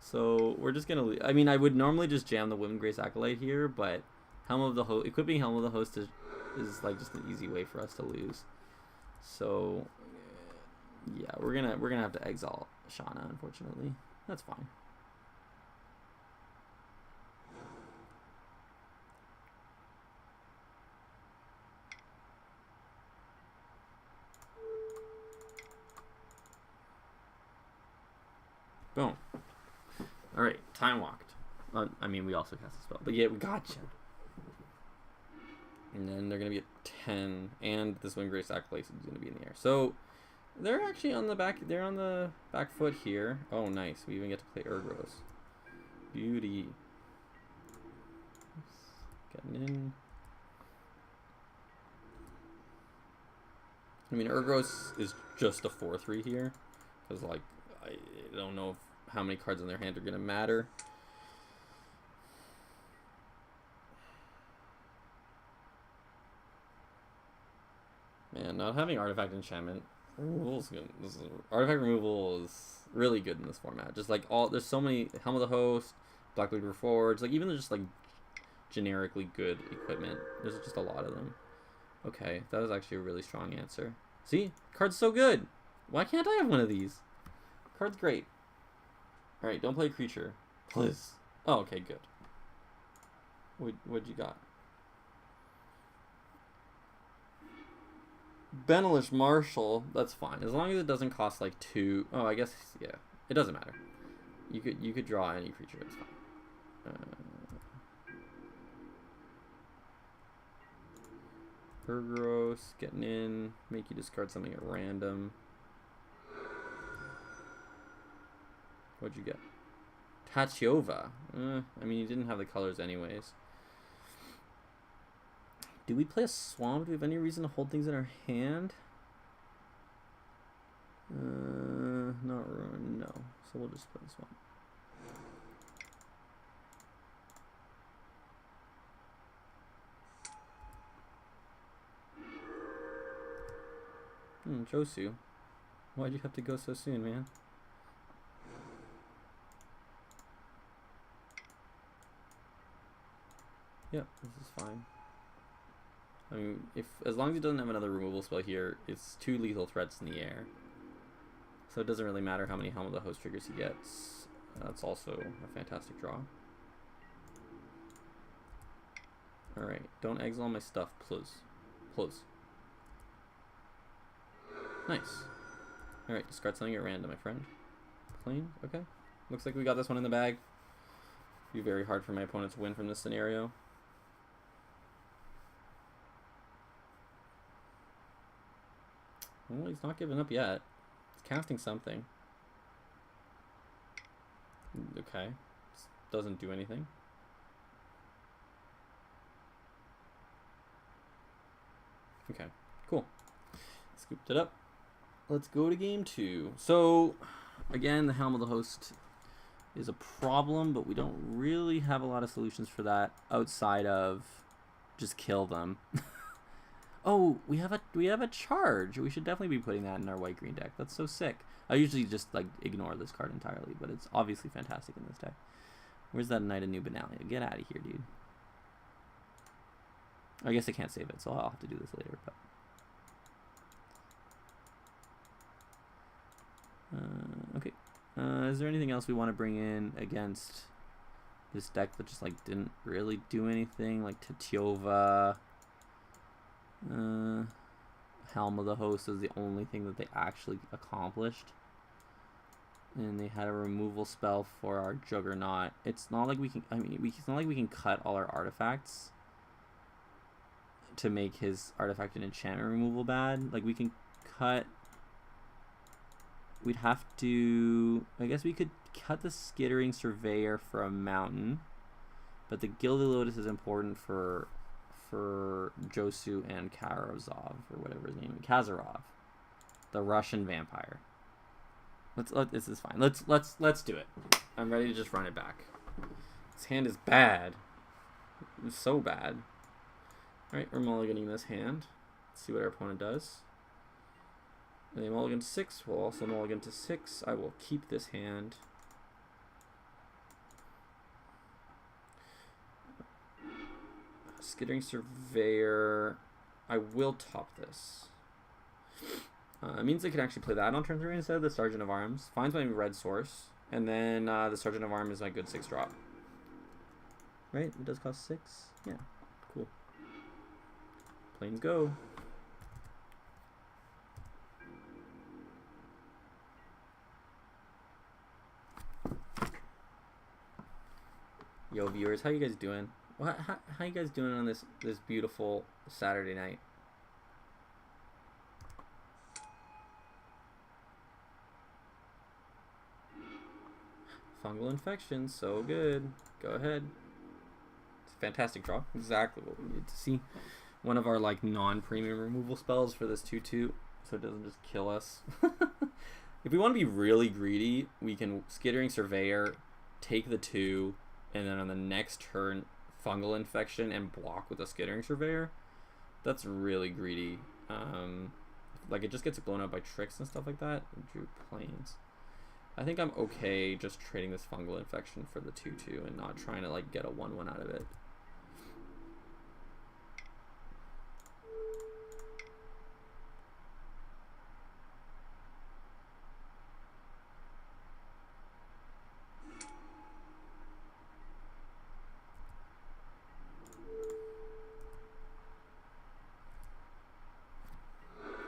A: So we're just gonna. I mean, I would normally just jam the Women Grace Acolyte here, but Helm of the Host, equipping Helm of the Host is like just an easy way for us to lose. So yeah, we're gonna have to exile Shauna, unfortunately. That's fine. Boom. Alright, time walked. I mean, we also cast a spell. But yeah, we gotcha. And then they're going to be at 10. And this Wind Grace Acolyte is going to be in the air. So, they're actually on the back. They're on the back foot here. Oh, nice. We even get to play Urgros. Beauty. Getting in. I mean, Urgros is just a 4/3 here. Because, like, I don't know how many cards in their hand are going to matter. Man, not having artifact enchantment removal is good. Artifact removal is really good in this format. Just like there's so many Helm of the Host, Blackblade Reforged, like even just like generically good equipment. There's just a lot of them. Okay, that was actually a really strong answer. See, card's so good. Why can't I have one of these? Card's great. All right, don't play creature, please. Oh, okay, good. What'd you got? Benelish Marshal, that's fine as long as it doesn't cost like 2. Oh, I guess yeah, it doesn't matter. You could draw any creature. It's fine. Urgros getting in, make you discard something at random. What'd you get? Tachiova. I mean, you didn't have the colors anyways. Do we play a swamp? Do we have any reason to hold things in our hand? Not ruin, no. So we'll just play a swamp. Josu. Why'd you have to go so soon, man? Yep, this is fine. I mean, as long as he doesn't have another removal spell here, it's 2 lethal threats in the air. So it doesn't really matter how many Helm of the Host triggers he gets. That's also a fantastic draw. Alright, don't exile my stuff, please. Please. Nice. Alright, discard something at random, my friend. Clean? Okay. Looks like we got this one in the bag. It'd be very hard for my opponent to win from this scenario. Well, he's not giving up yet. He's casting something. Okay. Doesn't do anything. Okay, cool. Scooped it up. Let's go to game 2. So, again, the Helm of the Host is a problem, but we don't really have a lot of solutions for that outside of just kill them. Oh, we have a charge. We should definitely be putting that in our white-green deck. That's so sick. I usually just like ignore this card entirely, but it's obviously fantastic in this deck. Where's that Knight of New Benalia? Get out of here, dude. I guess I can't save it, so I'll have to do this later. But okay. Is there anything else we want to bring in against this deck that just like didn't really do anything? Like Tachiova. Helm of the Host is the only thing that they actually accomplished, and they had a removal spell for our Juggernaut. It's not like we can. I mean, it's not like we can cut all our artifacts to make his artifact and enchantment removal bad. Like we can cut we'd have to... I guess we could cut the Skittering Surveyor for a mountain. But the Gilded Lotus is important for Josu and Karazov, or whatever his name is. Kazarov. The Russian vampire. This is fine. Let's do it. I'm ready to just run it back. This hand is bad. It's so bad. Alright, we're mulliganing this hand. Let's see what our opponent does. And they mulligan to 6. We'll also mulligan to 6. I will keep this hand. Skittering Surveyor. I will top this. It means I can actually play that on turn 3 instead of the Sergeant of Arms. Finds my red source. And then the Sergeant of Arms is my good 6 drop. Right? It does cost 6? Yeah. Cool. Planes go. Yo, viewers, how you guys doing? How you guys doing on this beautiful Saturday night? Fungal infection, so good. Go ahead. It's a fantastic draw. Exactly what we need to see. One of our like non-premium removal spells for this 2/2, so it doesn't just kill us. If we want to be really greedy, we can Skittering Surveyor, take the 2, and then on the next turn Fungal Infection and block with a Skittering Surveyor. That's really greedy. Like it just gets blown up by tricks and stuff like that. Drew Plains. I think I'm okay just trading this Fungal Infection for the 2/2 and not trying to like get a 1/1 out of it.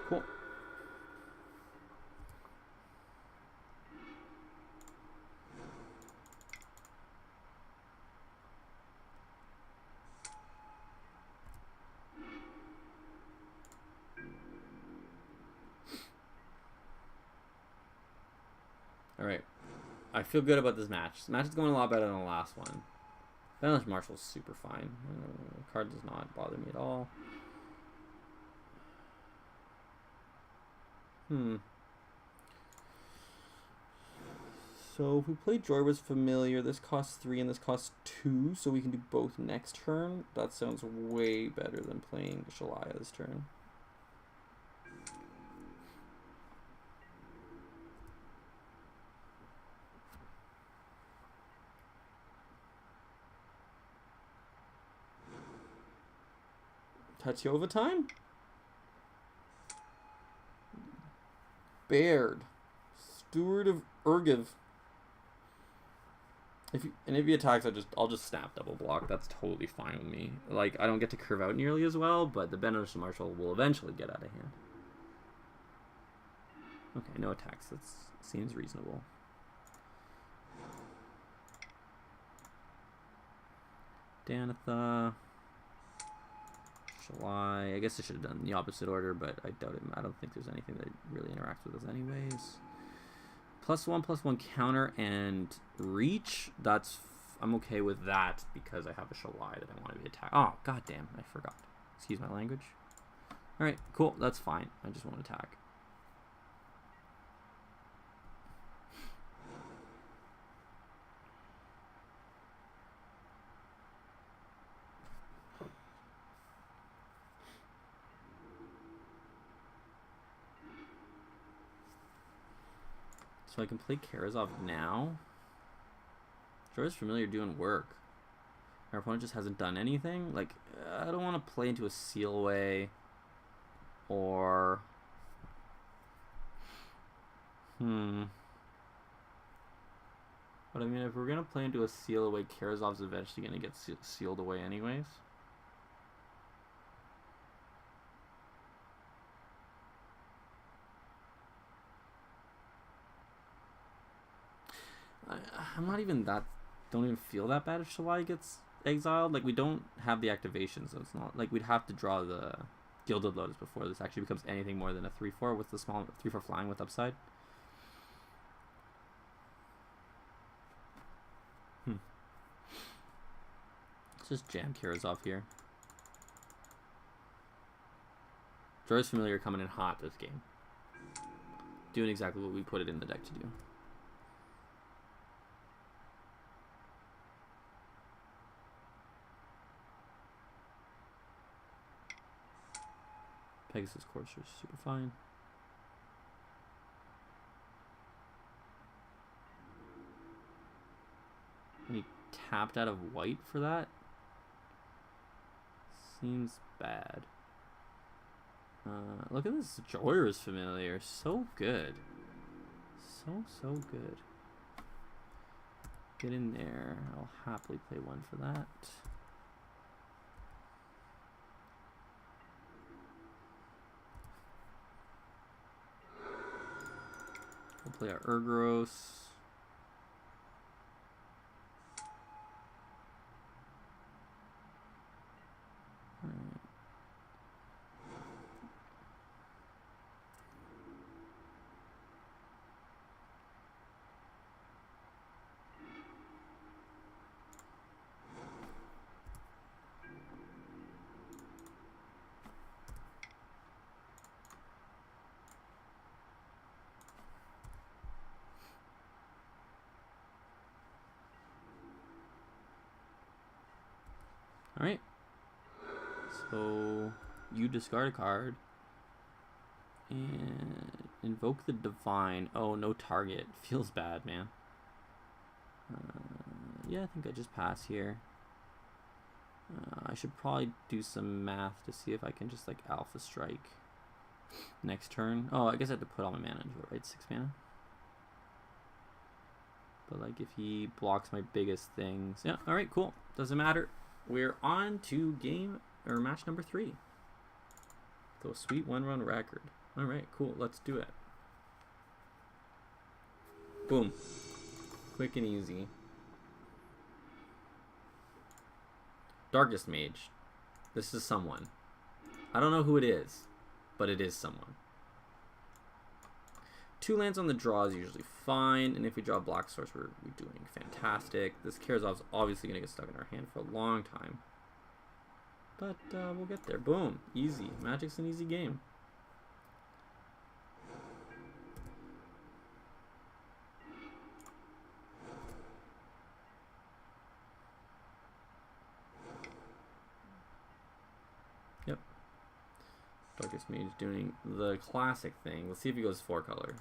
A: Cool. Alright. I feel good about this match. This match is going a lot better than the last one. Banish Marshal's super fine. The card does not bother me at all. So if we play Jorva's Familiar, this costs 3 and this costs 2, so we can do both next turn. That sounds way better than playing Shalaya this turn. Tatyova time? Baird. Steward of Urgiv. If he attacks, I'll just snap double block. That's totally fine with me. Like I don't get to curve out nearly as well, but the Beneficial Marshal will eventually get out of hand. Okay, no attacks. That seems reasonable. Danitha. I guess I should have done the opposite order, but I doubt it. I don't think there's anything that really interacts with us anyways. +1/+1 counter and reach. I'm okay with that because I have a Shalai that I want to be attacked. Oh, goddamn, I forgot. Excuse my language. All right, cool. That's fine. I just want to attack. So I can play Karazov now. Jorva's Familiar doing work. Our opponent just hasn't done anything. Like, I don't want to play into a Seal Away. Or... But I mean, if we're going to play into a Seal Away, Karazov's eventually going to get sealed away anyways. I'm not even that... Don't even feel that bad if Shalai gets exiled. Like, we don't have the activation, so it's not... Like, we'd have to draw the Gilded Lotus before this actually becomes anything more than a 3/4 with the small 3/4 flying with upside. Let's just jam Kira's off here. Jorah's Familiar coming in hot this game. Doing exactly what we put it in the deck to do. Pegasus Courser is super fine. And he tapped out of white for that? Seems bad. Look at this Jorah's Familiar. So good. So good. Get in there. I'll happily play one for that. We'll play our Urgros. Alright, so you discard a card and invoke the Divine. Oh, no target. Feels bad, man. Yeah, I think I just pass here. I should probably do some math to see if I can just like Alpha Strike next turn. Oh, I guess I have to put all my mana into it, right? 6 mana. But like if he blocks my biggest things. Yeah, alright, cool. Doesn't matter. We're on to match number 3. So a sweet 1-run record. Alright, cool. Let's do it. Boom. Quick and easy. Darkest Mage. This is someone. I don't know who it is, but it is someone. 2 lands on the draw is usually fine, and if we draw Black Source, we're doing fantastic. This Karazhov's obviously going to get stuck in our hand for a long time. But we'll get there. Boom. Easy. Magic's an easy game. Yep. Darkest Mage doing the classic thing. Let's see if he goes 4-color.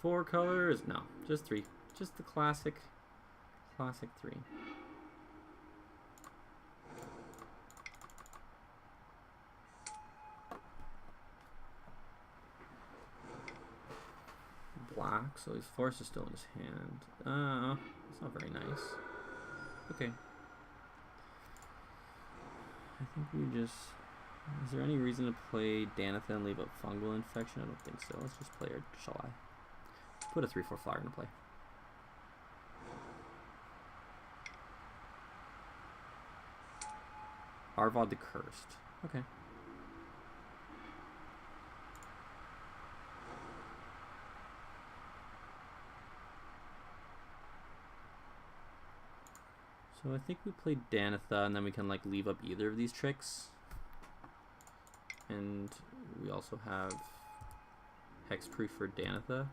A: 4 colors? No, just 3. Just the classic 3. Black, so his force is still in his hand. It's not very nice. Okay. I think we just... Is there any reason to play Danitha and leave up Fungal Infection? I don't think so. Let's just play, or shall I? Put a 3/4 flyer into play. Arvad the Cursed. Okay. So I think we played Danitha, and then we can like leave up either of these tricks. And we also have Hexproof for Danitha.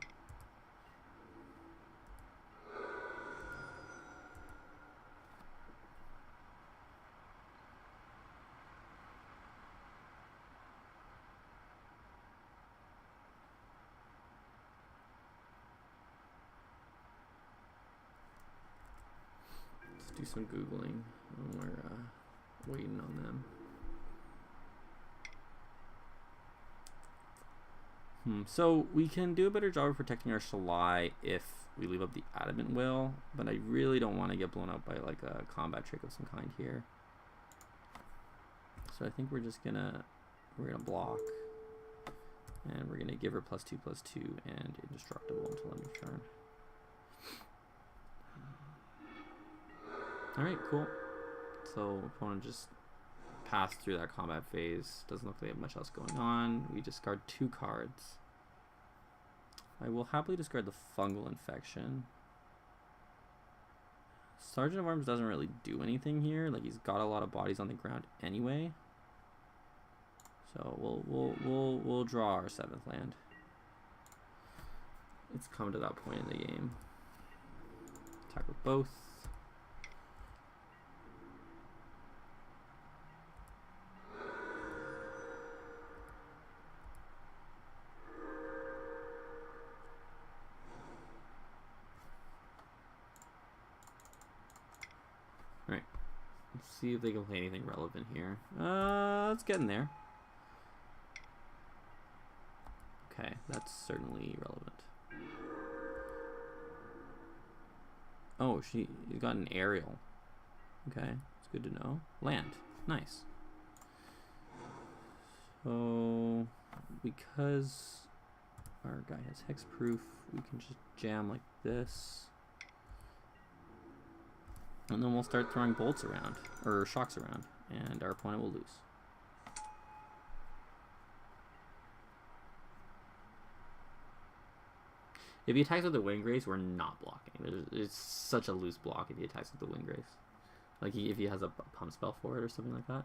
A: Do some Googling when we're waiting on them. So we can do a better job of protecting our Shalai if we leave up the Adamant Will, but I really don't want to get blown up by like a combat trick of some kind here. So I think we're gonna block, and we're gonna give her +2/+2 and indestructible until end of turn. Alright, cool. So opponent just passed through that combat phase. Doesn't look like they have much else going on. We discard 2 cards. I will happily discard the Fungal Infection. Sergeant of Arms doesn't really do anything here. Like, he's got a lot of bodies on the ground anyway. So we'll draw our 7th land. It's come to that point in the game. Attack with both. Alright. Let's see if they can play anything relevant here. Let's get in there. Okay, that's certainly relevant. Oh, she got an aerial. Okay, it's good to know. Land. Nice. So, because our guy has hexproof, we can just jam like this. And then we'll start throwing bolts around, or shocks around, and our opponent will lose. If he attacks with the Windgrace, we're not blocking. It's such a loose block if he attacks with the Windgrace. Like, if he has a pump spell for it or something like that.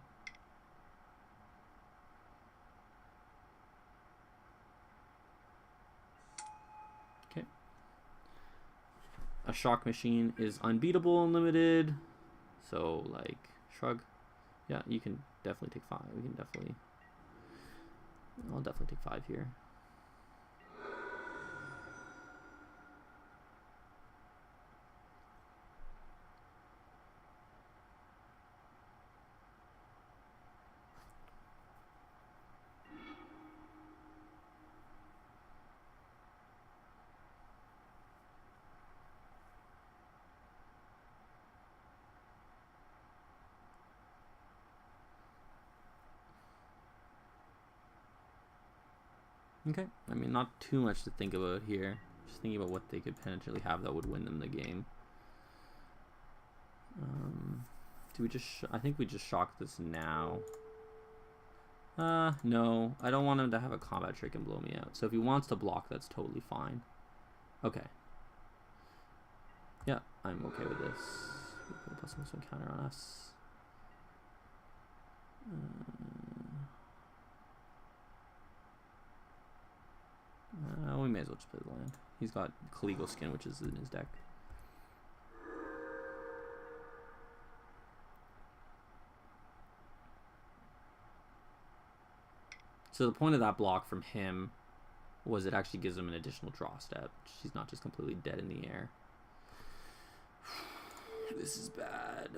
A: Okay. A shock machine is unbeatable and limited. So, like, shrug. Yeah, you can definitely take 5. We can definitely... I'll definitely take 5 here. Okay, I mean, not too much to think about here. Just thinking about what they could potentially have that would win them the game. Do we just... I think we just shock this now. No. I don't want him to have a combat trick and blow me out. So if he wants to block, that's totally fine. Okay. Yeah, I'm okay with this. We put a +1 counter on us. We may as well just play the land. He's got Kaligo Skin, which is in his deck. So the point of that block from him was it actually gives him an additional draw step. She's not just completely dead in the air. This is bad.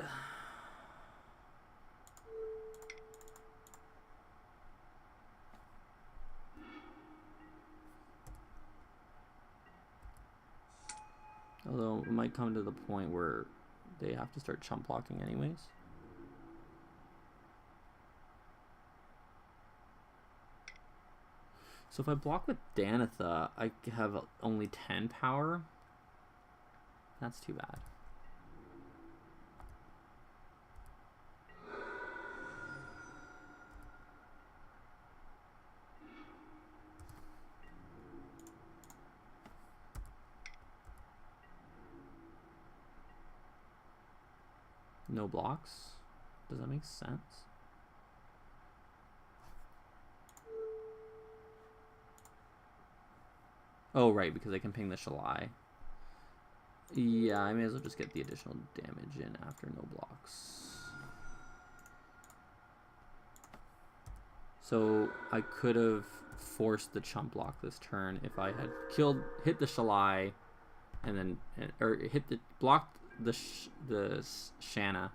A: Although it might come to the point where they have to start chump blocking anyways. So if I block with Danitha, I have only 10 power. That's too bad. No blocks? Does that make sense? Oh, right, because I can ping the Shalai. Yeah, I may as well just get the additional damage in after no blocks. So I could have forced the chump block this turn if I had hit the Shalai, and then blocked the Shanna.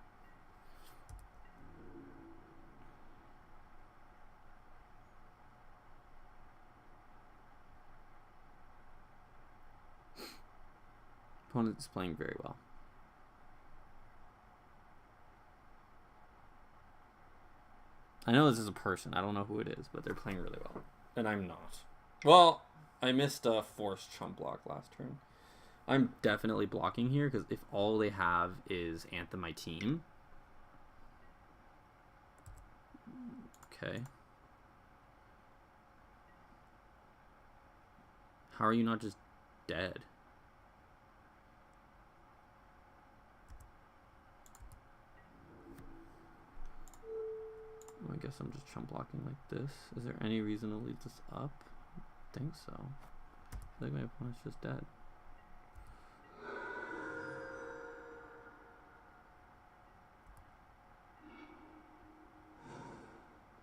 A: Opponent is playing very well. I know this is a person. I don't know who it is, but they're playing really well. And I'm not. Well, I missed a forced chump block last turn. I'm definitely blocking here, because if all they have is Anthem my team. Okay. How are you not just dead? I guess I'm just chump blocking like this. Is there any reason to leave this up? I think so. I feel like my opponent's just dead.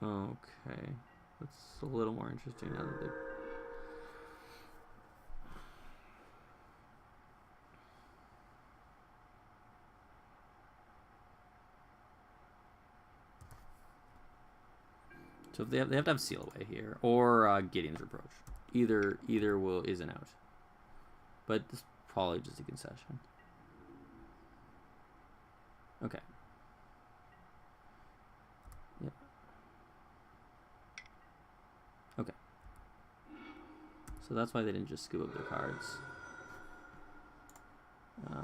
A: Okay. That's a little more interesting now that they... So if they have to have Seal Away here or Gideon's Reproach. Either isn't out. But this is probably just a concession. Okay. Yeah. Okay. So that's why they didn't just scoop up their cards.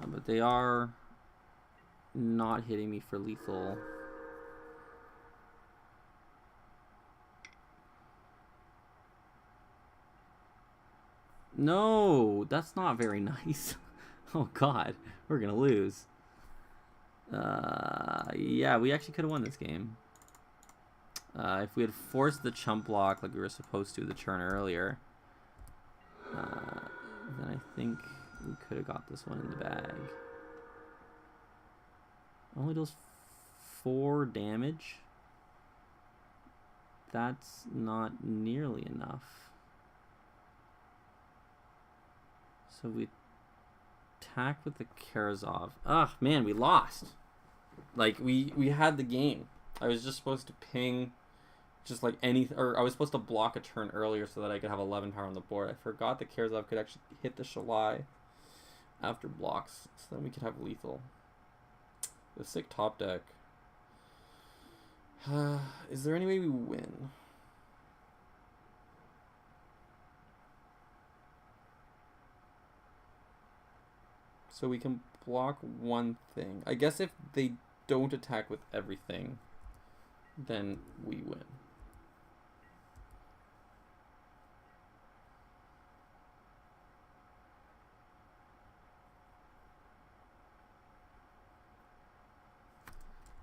A: But they are not hitting me for lethal. No, that's not very nice. Oh god, we're gonna lose. Yeah, we actually could have won this game. If we had forced the chump block like we were supposed to the turn earlier, then I think we could have got this one in the bag. Only does 4 damage. That's not nearly enough. So we attack with the Karazov. Ah, man, we lost. Like, we had the game. I was just supposed to ping just like anything, or I was supposed to block a turn earlier so that I could have 11 power on the board. I forgot that Karazov could actually hit the Shalai after blocks, so then we could have lethal. The sick top deck. Is there any way we win? So we can block one thing. I guess if they don't attack with everything, then we win.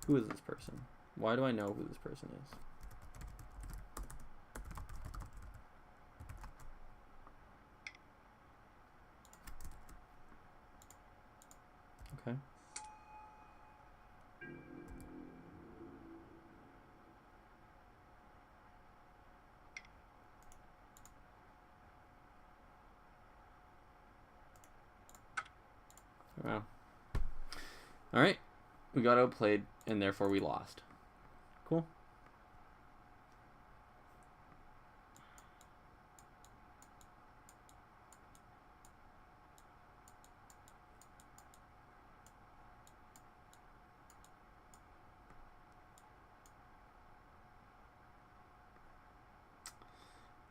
A: Who is this person? Why do I know who this person is? Okay. Wow. All right. We got outplayed, and therefore we lost. Cool.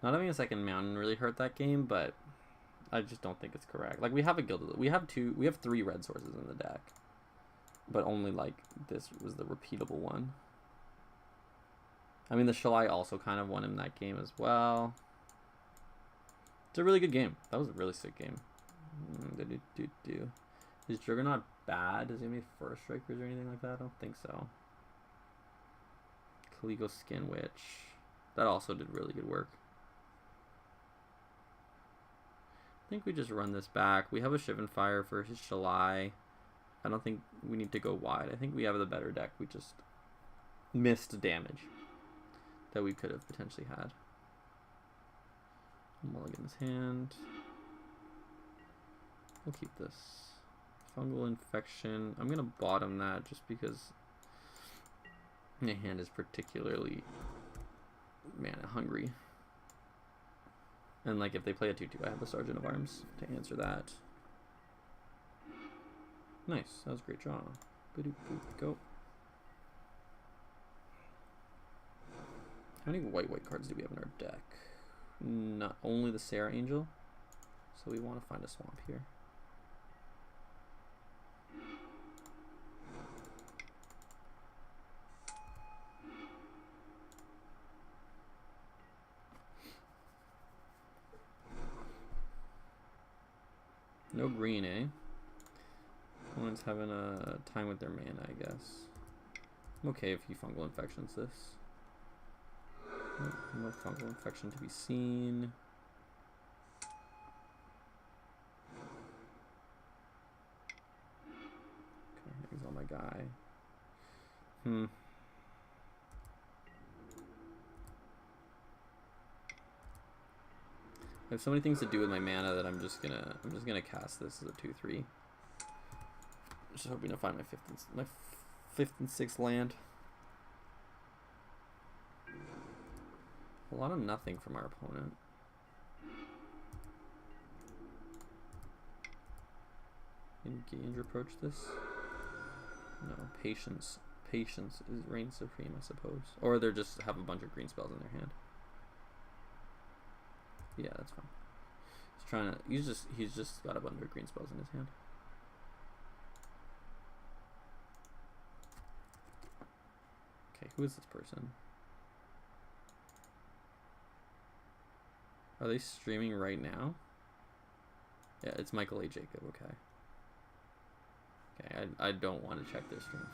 A: Not having a second mountain really hurt that game, but I just don't think it's correct. Like, we have a gilded, we have 3 red sources in the deck, but only like this was the repeatable one. I mean, the Shalai also kind of won him that game as well. It's a really good game. That was a really sick game. Is Juggernaut bad? Does he have any first strikers or anything like that? I don't think so. Kaligo Skin Witch. That also did really good work. I think we just run this back. We have a Shivan Fire for his Shalai. I don't think we need to go wide. I think we have the better deck. We just missed damage that we could have potentially had. Mulligan's Hand. We'll keep this. Fungal Infection. I'm going to bottom that just because my hand is particularly mana hungry. And like if they play a 2-2, I have the Sergeant of Arms to answer that. Nice. That was a great draw. Go. How many white cards do we have in our deck? Not only the Sarah Angel. So we want to find a swamp here. No green, eh? Opponent's having a time with their mana, I guess. I'm okay if he fungal infections this. No fungal infection to be seen. Okay, here's all my guy. I have so many things to do with my mana that I'm just gonna cast this as a 2/3. Just hoping to find my fifth and sixth land. A lot of nothing from our opponent. Engage, approach this. No, patience. Patience is reign supreme, I suppose. Or they just have a bunch of green spells in their hand. Yeah, that's fine. He's trying to. He's just got a bunch of green spells in his hand. Okay, who is this person? Are they streaming right now? Yeah, it's Michael A. Jacob. Okay. Okay, I don't want to check their stream.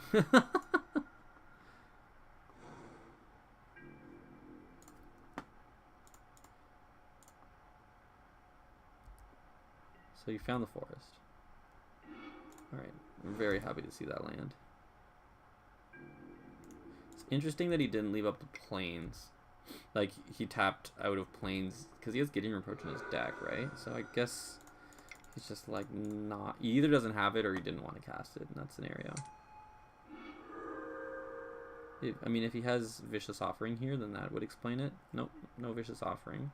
A: So you found the forest. Alright, I'm very happy to see that land. It's interesting that he didn't leave up the plains. Like, he tapped out of plains, because he has Gideon Reproach in his deck, right? So I guess he's just like, not... He either doesn't have it or he didn't want to cast it in that scenario. I mean, if he has Vicious Offering here, then that would explain it. Nope, no Vicious Offering.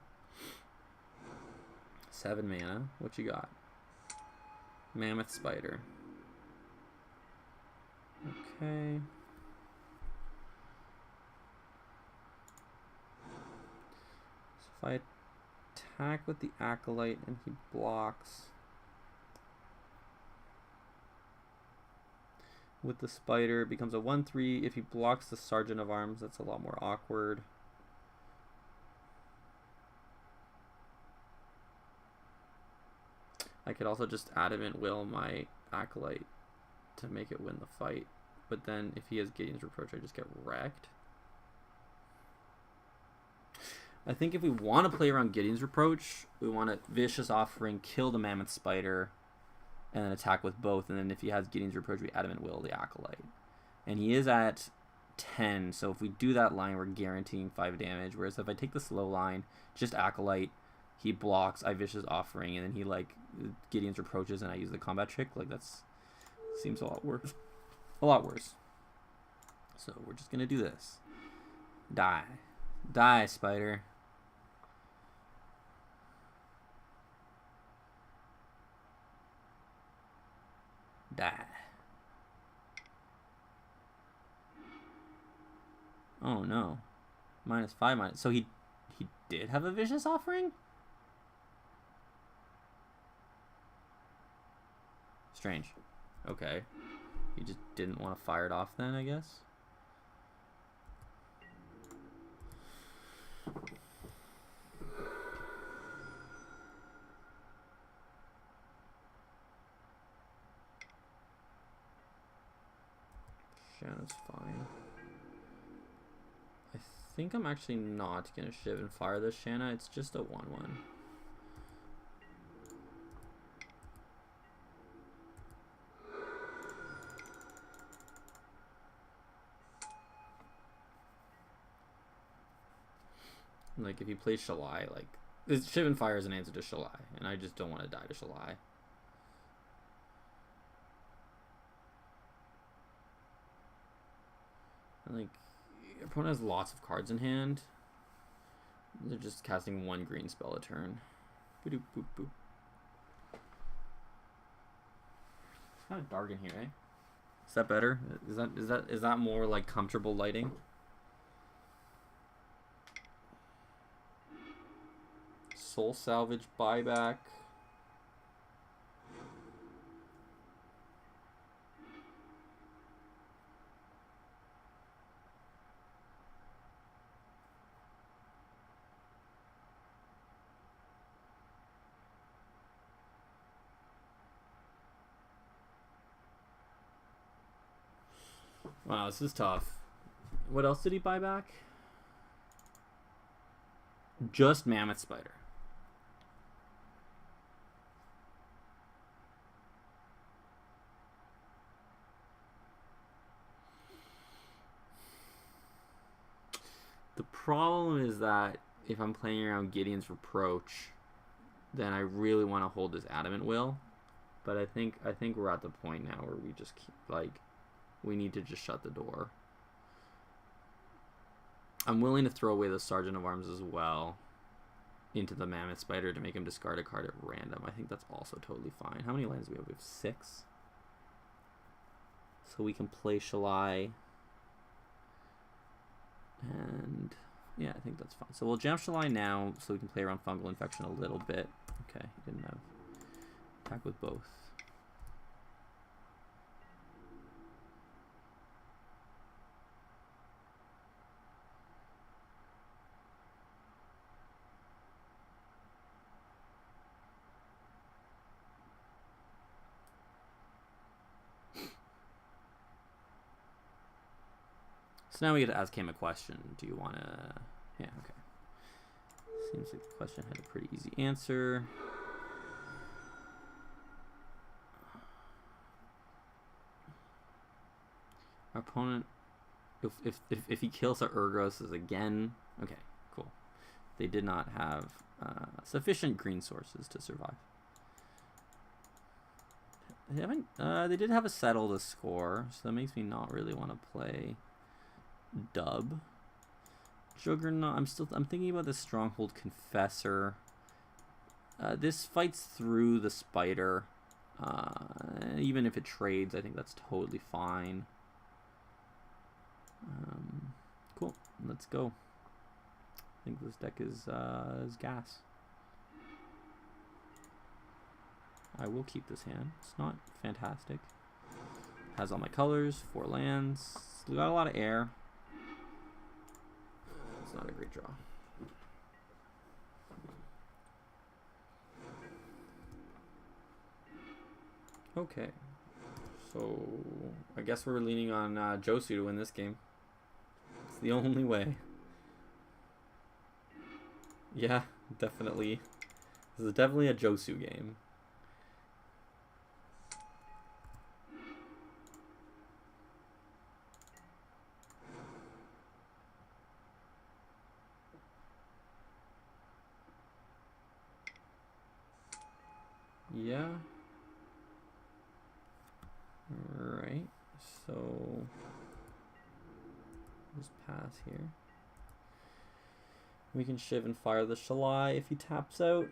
A: 7 mana. What you got? Mammoth Spider. Okay. So if I attack with the Acolyte and he blocks with the Spider, it becomes a 1/3. If he blocks the Sergeant of Arms, that's a lot more awkward. I could also just Adamant Will my Acolyte to make it win the fight. But then if he has Gideon's Reproach, I just get wrecked. I think if we want to play around Gideon's Reproach, we want to Vicious Offering, kill the Mammoth Spider, and then attack with both. And then if he has Gideon's Reproach, we Adamant Will the Acolyte. And he is at 10, so if we do that line, we're guaranteeing 5 damage. Whereas if I take the slow line, just Acolyte, he blocks, I Vicious Offering, and then he like Gideon's Reproaches, and I use the combat trick. Like, that's seems a lot worse. A lot worse. So we're just gonna do this. Die, die, Spider. Die. Oh no. -5 So he did have a Vicious Offering? Strange. Okay. He just didn't want to fire it off then, I guess. Shanna's fine. I think I'm actually not going to Shiv and fire this Shanna. It's just a 1/1. Like, if he plays Shalai, like, Shiv and Fire is an answer to Shalai, and I just don't want to die to Shalai. And, like, your opponent has lots of cards in hand. They're just casting 1 green spell a turn. Boop, boop, boop. It's kind of dark in here, eh? Is that better? Is that more, like, comfortable lighting? Soul Salvage buyback. Wow, this is tough. What else did he buy back? Just Mammoth Spider. The problem is that if I'm playing around Gideon's Reproach, then I really want to hold this Adamant Will. But I think we're at the point now where we just keep, like, we need to just shut the door. I'm willing to throw away the Sergeant of Arms as well into the Mammoth Spider to make him discard a card at random. I think that's also totally fine. How many lands do we have? We have 6. So we can play Shalai. And yeah, I think that's fine. So we'll jam Shalai now so we can play around Fungal Infection a little bit. Okay, he didn't have attack with both. So now we get to ask him a question. Do you want to... Yeah, okay. Seems like the question had a pretty easy answer. Our opponent... If he kills our Urgos again... Okay, cool. They did not have sufficient green sources to survive. They haven't... they did have a settle to score, so that makes me not really want to play... Dub. Juggernaut. I'm thinking about this Stronghold Confessor. This fights through the Spider. Even if it trades, I think that's totally fine. Cool. Let's go. I think this deck is gas. I will keep this hand. It's not fantastic. Has all my colors, 4 lands. We got a lot of air. It's not a great draw. Okay. So, I guess we're leaning on Josu to win this game. It's the only way. Yeah, definitely. This is definitely a Josu game. Yeah. Alright. So just pass here. We can Shiv and fire the Shalai if he taps out.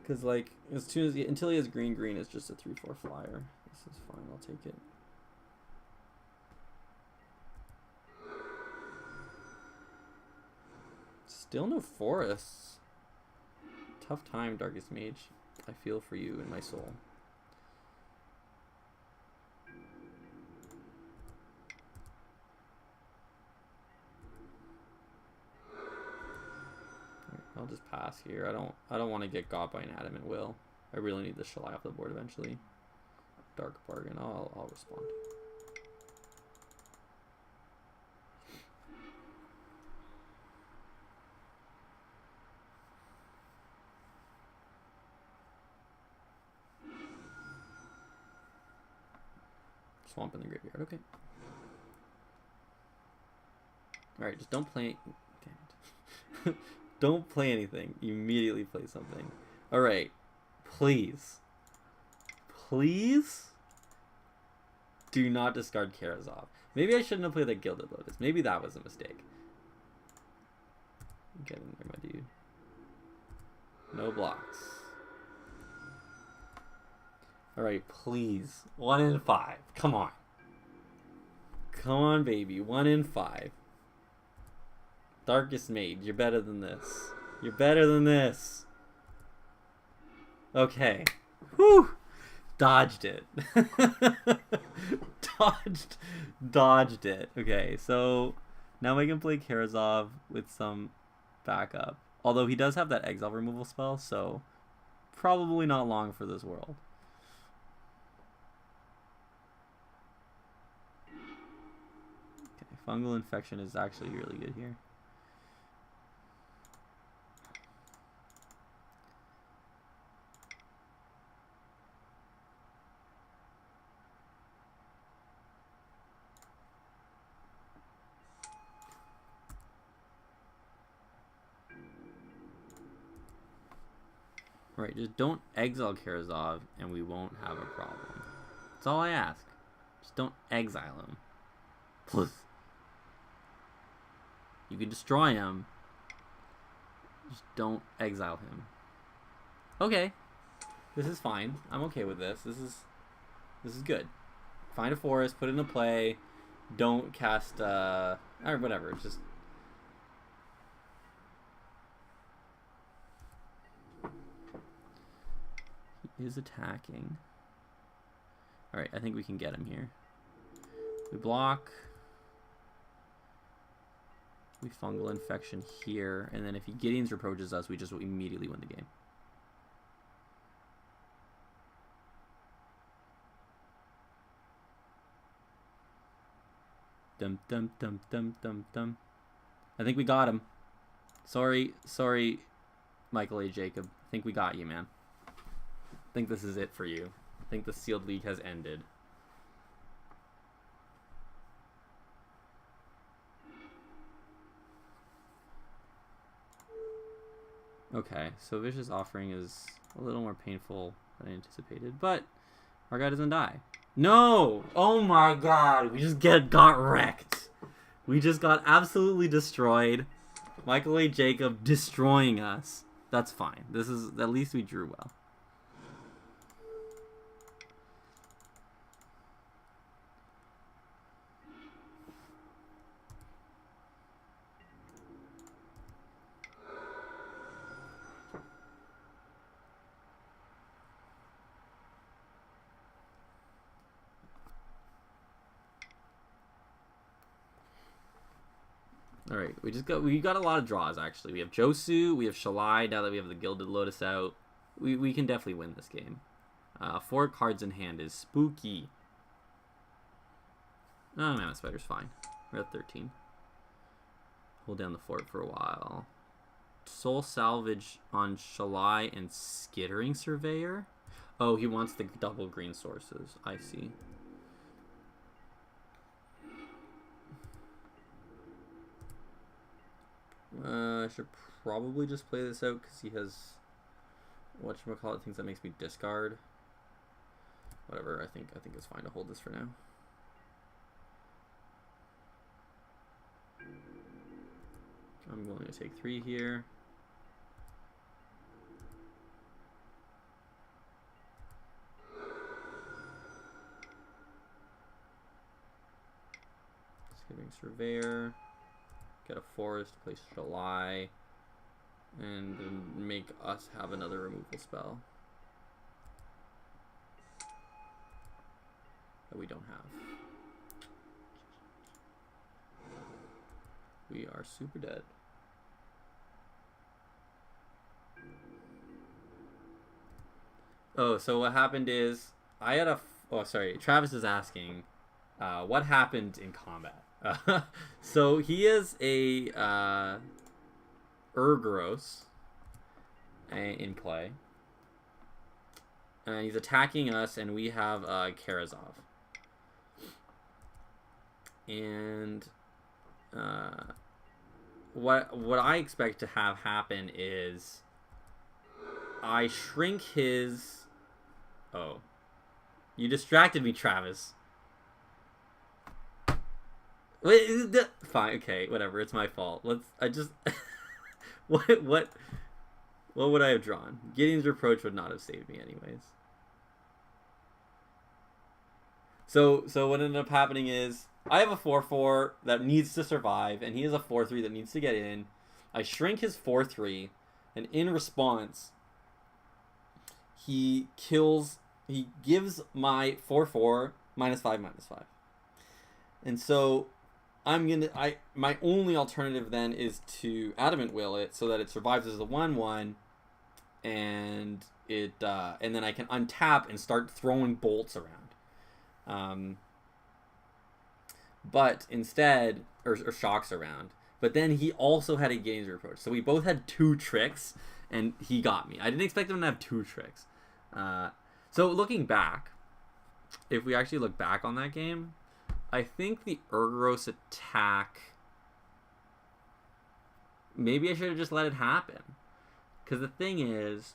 A: Because like as soon as until he has green, it's just a 3/4 flyer. This is fine, I'll take it. Still no forests. Tough time, Darkest Mage. I feel for you in my soul. I'll just pass here. I don't want to get got by an Adamant Will. I really need the Shalai off the board eventually. Dark Bargain. I'll respond. Swamp in the graveyard. Okay. Alright, just don't play... Damn it. Don't play anything. Immediately play something. Alright. Please. Please? Do not discard Karazov. Maybe I shouldn't have played the Gilded Lotus. Maybe that was a mistake. Get in there, my dude. No blocks. Alright, please. 1 in 5. Come on. Come on, baby. 1 in 5. Darkest Mage, you're better than this. You're better than this. Okay. Whew. Dodged it. Dodged it. Okay, so now we can play Karazov with some backup. Although he does have that exile removal spell, so probably not long for this world. Okay, Fungal Infection is actually really good here. Right, just don't exile Karazov and we won't have a problem. That's all I ask. Just don't exile him. Please. You can destroy him. Just don't exile him. Okay. This is fine. I'm okay with this. This is good. Find a forest, put it into play. Don't cast or whatever. Just he is attacking. Alright, I think we can get him here. We block. We fungal infection here, and then if he Gideon's reproaches us, we just immediately win the game. Dum dum dum dum dum dum. I think we got him. Sorry, Michael A. Jacob. I think we got you, man. I think this is it for you. I think the sealed league has ended. Okay, so Vicious Offering is a little more painful than I anticipated, but our guy doesn't die. No! Oh my god, we just got wrecked. We just got absolutely destroyed. Michael A. Jacob destroying us. That's fine. This is, at least we drew well. Alright, we got a lot of draws actually. We have Josu, we have Shalai, now that we have the Gilded Lotus out. We can definitely win this game. 4 cards in hand is spooky. Oh, Mammoth Spider's fine. We're at 13. Hold down the fort for a while. Soul Salvage on Shalai and Skittering Surveyor? Oh, he wants the double green sources. I see. I should probably just play this out because he has whatchamacallit, things that makes me discard. Whatever, I think it's fine to hold this for now. I'm willing to take 3 here. Skittering Surveyor. Get a forest, place Shalai, and make us have another removal spell that we don't have. We are super dead. Oh, so what happened is I had a... Oh, sorry. Travis is asking what happened in combat. So he is a Urgros in play, and he's attacking us, and we have Karazov. And what I expect to have happen is I shrink his... Oh, you distracted me, Travis. Wait, fine, okay, whatever. It's my fault. I just what would I have drawn? Gideon's Reproach would not have saved me anyways. So what ended up happening is I have a 4/4 that needs to survive, and he has a 4/3 that needs to get in. I shrink his 4/3, and in response, he gives my 4/4 -5/-5. And so my only alternative then is to Adamant Will it so that it survives as a 1/1, and and then I can untap and start throwing bolts around. But instead, or shocks around. But then he also had a Games Reproach, so we both had 2 tricks, and he got me. I didn't expect him to have 2 tricks. So looking back, if we actually look back on that game, I think the Urgros attack, maybe I should have just let it happen. Because the thing is,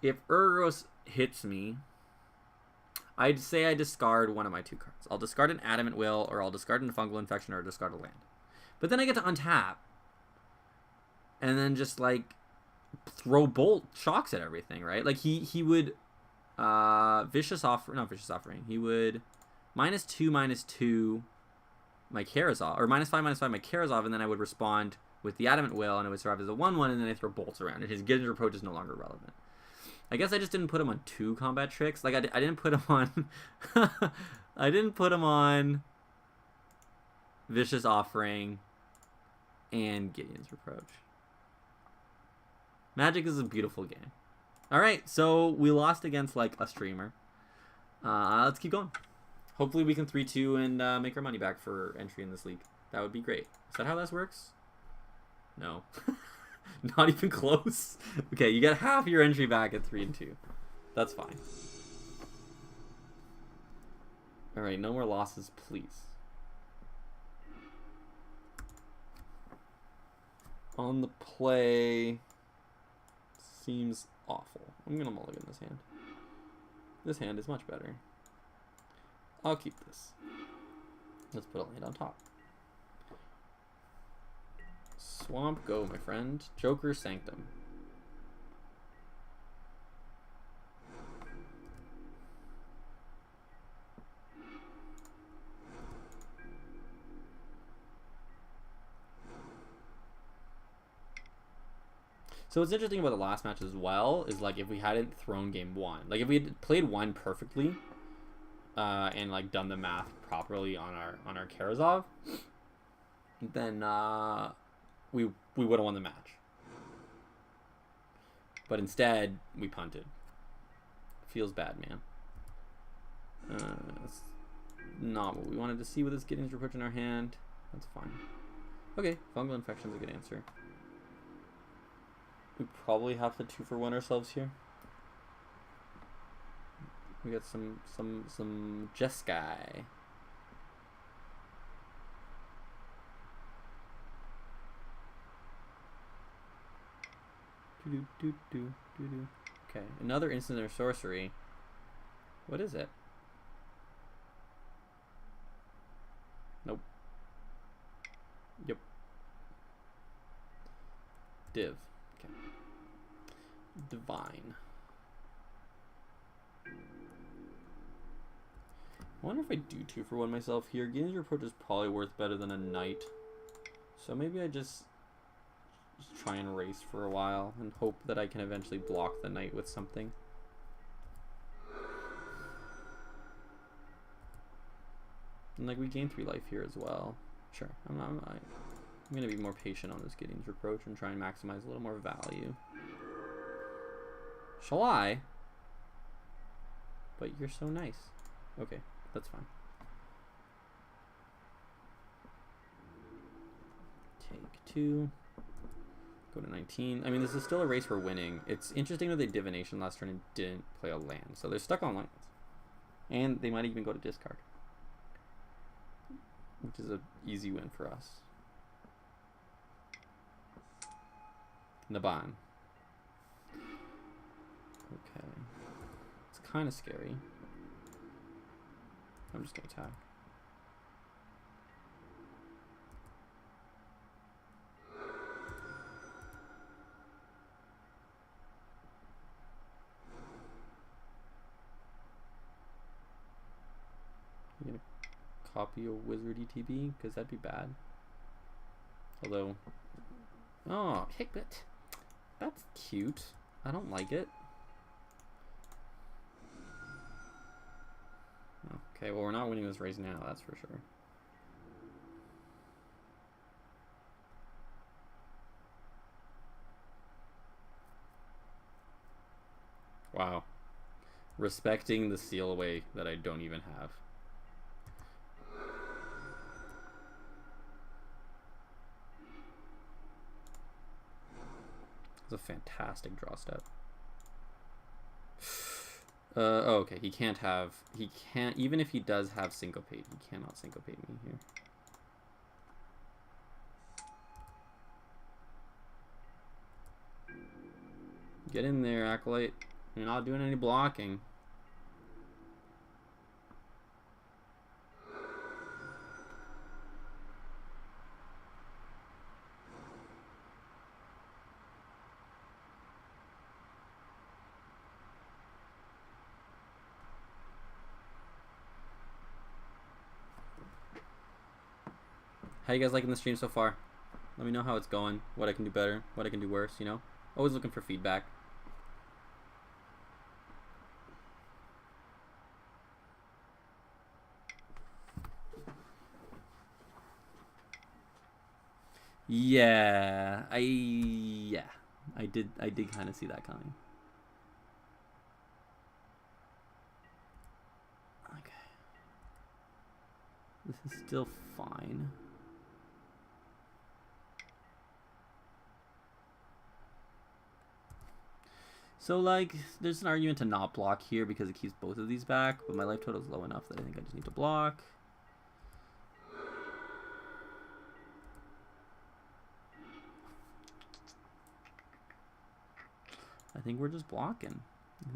A: If Urgos hits me, I'd say I discard one of my 2 cards. I'll discard an Adamant Will, or I'll discard a Fungal Infection, or discard a land. But then I get to untap. And then just, like, throw Bolt Shocks at everything, right? Like, he would Vicious Offering, not Vicious Offering. He would -2/-2 my Karazov, or -5/-5 my Karazov, and then I would respond with the Adamant Will, and it would survive as a 1/1, and then I throw bolts around, and his Gideon's Reproach is no longer relevant. I guess I just didn't put him on 2 combat tricks. Like, I didn't put him on... I didn't put him on Vicious Offering and Gideon's Reproach. Magic is a beautiful game. Alright, so we lost against, like, a streamer. Let's keep going. Hopefully we can 3-2 and make our money back for entry in this league. That would be great. Is that how this works? No. Not even close. Okay, you get half your entry back at 3-2. That's fine. Alright, no more losses, please. On the play... seems awful. I'm gonna mulligan this hand. This hand is much better. I'll keep this. Let's put a land on top. Swamp go, my friend. Joker Sanctum. So what's interesting about the last match as well is, like, if we hadn't thrown game 1, like, if we had played 1 perfectly, and, like, done the math properly on our Karazov, then we would have won the match. But instead, we punted. Feels bad, man. That's not what we wanted to see with this Gideon's Reproach in our hand. That's fine. Okay, Fungal Infection's a good answer. We probably have to 2-for-1 ourselves here. We got some Jeskai. Okay, another instant or sorcery. What is it? Nope. Yep. Div. Okay. Divine. I wonder if I do 2-for-1 myself here. Gideon's Reproach is probably worth better than a Knight. So maybe I just try and race for a while and hope that I can eventually block the Knight with something. And, like, we gain 3 life here as well. Sure, I'm going to be more patient on this Gideon's Reproach and try and maximize a little more value. Shall I? But you're so nice. Okay, that's fine. Take 2. Go to 19. I mean, this is still a race we're winning. It's interesting that they Divination last turn and didn't play a land. So they're stuck on lands. And they might even go to discard. Which is an easy win for us. Naban. Okay. It's kind of scary. I'm just going to attack. I'm going to copy a Wizard ETB, because that'd be bad. Although... Oh, Hickbit. That's cute. I don't like it. Okay, well, we're not winning this race now, that's for sure. Wow. Respecting the seal away that I don't even have. It's a fantastic draw step. Oh, okay, he can't, even if he does have Syncopate, he cannot Syncopate me here. Get in there, Acolyte. You're not doing any blocking. How you guys liking the stream so far? Let me know how it's going, what I can do better, what I can do worse, you know? Always looking for feedback. Yeah, I did kind of see that coming. Okay. This is still fine. So, like, there's an argument to not block here because it keeps both of these back, but my life total is low enough that I think I just need to block. I think we're just blocking. I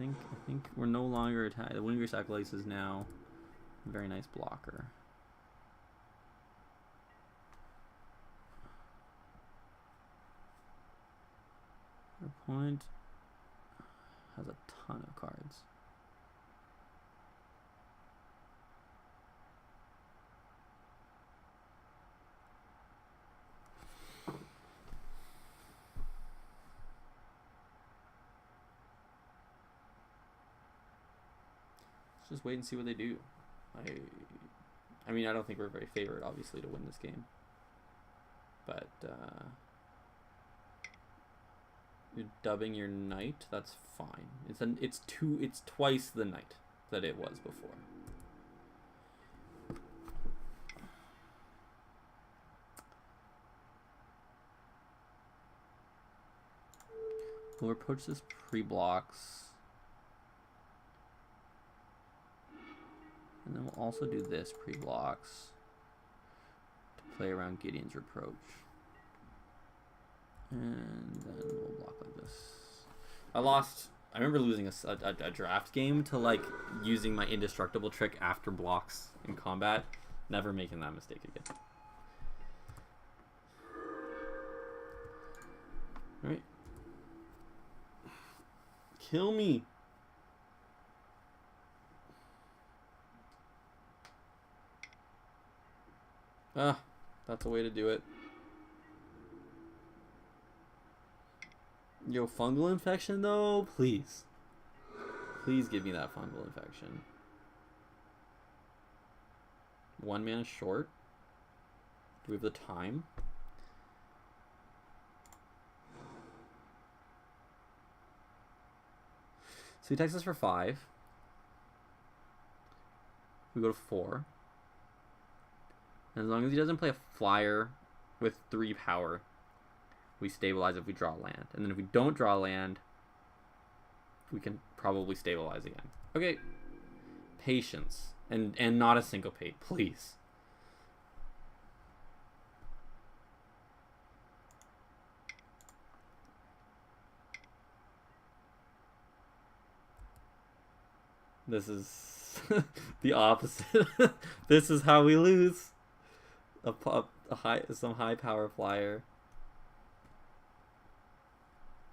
A: think we're no longer attacking. The Windgrave Acolytes is now a very nice blocker. Your opponent has a ton of cards. Let's just wait and see what they do. I mean, I don't think we're very favored, obviously, to win this game. But you're dubbing your knight. That's fine. It's twice the knight that it was before. We'll approach this pre-blocks. And then we'll also do this pre-blocks to play around Gideon's Reproach. And then we'll block like this. I remember losing a draft game to like using my indestructible trick after blocks in combat. Never making that mistake again. Alright. Kill me. Ah, that's a way to do it. Yo, fungal infection though? Please. Please give me that fungal infection. 1 mana short? Do we have the time? So he attacks us for 5. We go to 4. And as long as he doesn't play a flyer with 3 power, we stabilize if we draw land. And then if we don't draw land, we can probably stabilize again. Okay. Patience. And not a syncopate, please. This is the opposite. This is how we lose. Some high power flyer.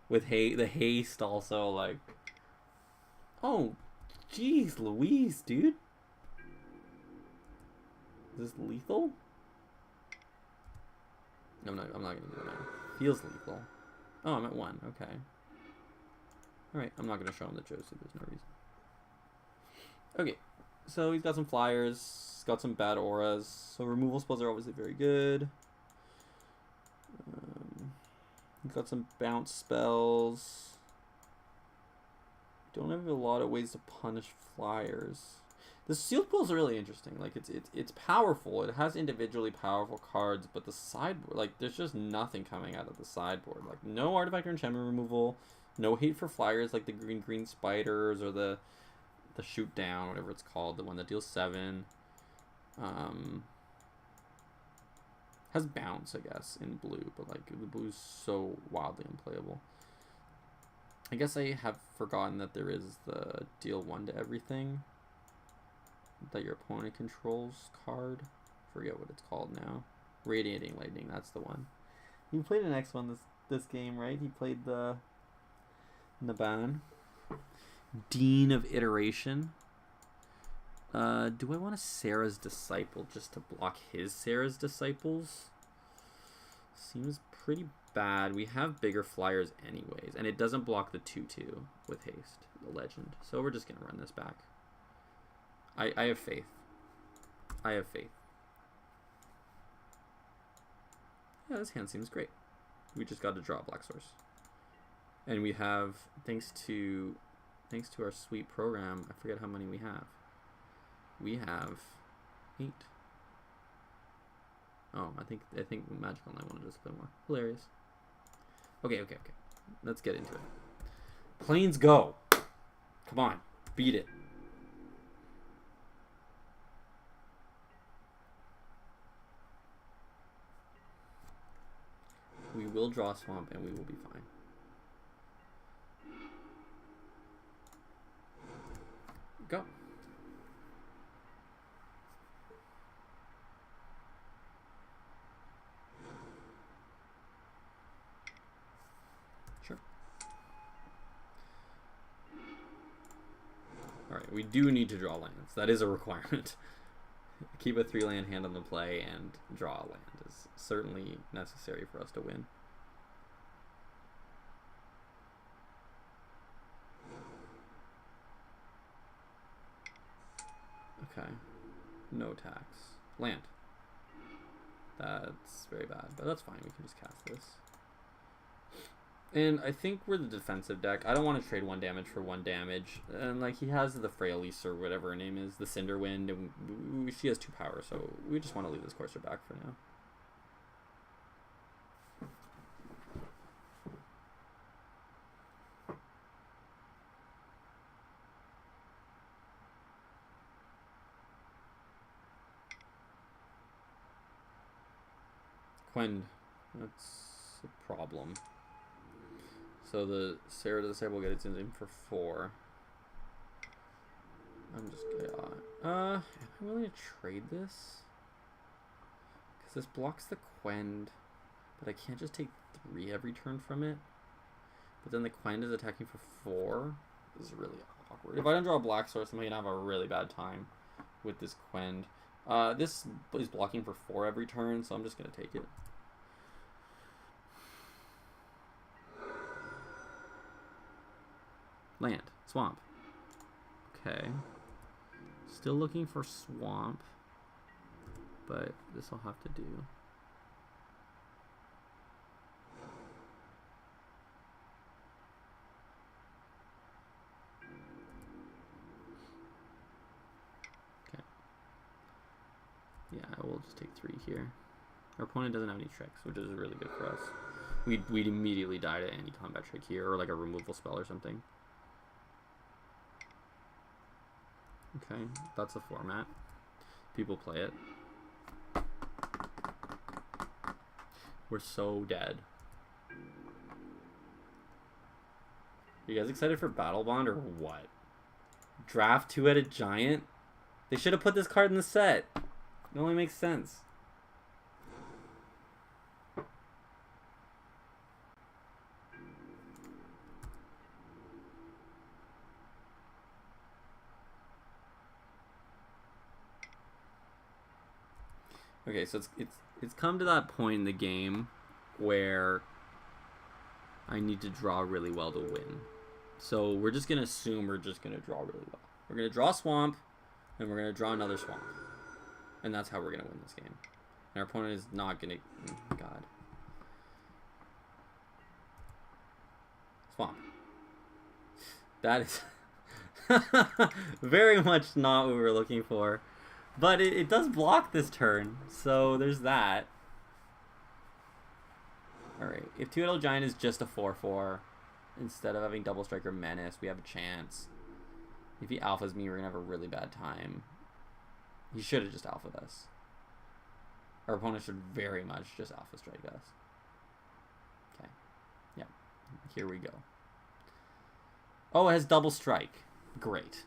A: With the haste also, like... Oh, jeez Louise, dude. Is this lethal? I'm not gonna do it now. Feels lethal. Oh, I'm at 1, okay. Alright, I'm not gonna show him the Josie, there's no reason. Okay, so he's got some flyers, he's got some bad auras, so removal spells are obviously very good. He's got some bounce spells. Don't have a lot of ways to punish flyers. The sealed pool is really interesting. Like it's powerful. It has individually powerful cards, but the sideboard, like there's just nothing coming out of the sideboard. Like no artifact or enchantment removal, no hate for flyers like the green spiders or the shoot down, whatever it's called, the one that deals 7. Has bounce, I guess, in blue, but like the blue's so wildly unplayable. I guess I have forgotten that there is the deal 1 to everything that your opponent controls card. Forget what it's called now. Radiating Lightning, that's the one. You played the next one this game, right? He played the Naban. Dean of Iteration. Do I want a Sarah's Disciple just to block his Sarah's Disciples? Seems pretty bad. We have bigger flyers anyways, and it doesn't block the 2/2 with haste, the legend. So we're just gonna run this back. I have faith. I have faith. Yeah, this hand seems great. We just got to draw a black source. And we have, thanks to our sweet program, I forget how many we have. We have 8. Oh, I think Magic Online wanted us to play more. Hilarious. Okay. Let's get into it. Planes go. Come on, beat it. We will draw Swamp and we will be fine. Go. Sure. Alright, we do need to draw lands. That is a requirement. Keep a 3-land hand on the play and draw a land is certainly necessary for us to win. Okay. No tax. Land. That's very bad, but that's fine. We can just cast this. And I think we're the defensive deck. I don't want to trade 1 damage for 1 damage. And like he has the Frailise or whatever her name is, the Cinderwind, and she has 2 power, so we just want to leave this Courser back for now. Quend. That's a problem. So the Sarah Disciple will get its in for 4. I'm just gonna... am I willing to trade this? Because this blocks the Quend, but I can't just take 3 every turn from it. But then the Quend is attacking for 4. This is really awkward. If I don't draw a black source, I'm gonna have a really bad time with this Quend. This is blocking for 4 every turn, so I'm just gonna take it. Land. Swamp. Okay. Still looking for Swamp. But this will have to do. Okay. Yeah, we'll just take 3 here. Our opponent doesn't have any tricks, which is really good for us. We'd immediately die to any combat trick here, or like a removal spell or something. Okay, that's the format. People play it. We're so dead. Are you guys excited for Battle Bond or what? Draft 2-headed giant? They should have put this card in the set. It only makes sense. Okay, so it's come to that point in the game where I need to draw really well to win. So we're just gonna assume we're just gonna draw really well. We're gonna draw Swamp, and we're gonna draw another Swamp, and that's how we're gonna win this game. And our opponent is not gonna. Oh God. Swamp. That is very much not what we were looking for. But it does block this turn, so there's that. Alright, if 2-headed giant is just a 4/4, instead of having double strike or menace, we have a chance. If he alphas me, we're gonna have a really bad time. He should have just alphaed us. Our opponent should very much just alpha strike us. Okay. Yeah. Here we go. Oh, it has double strike. Great.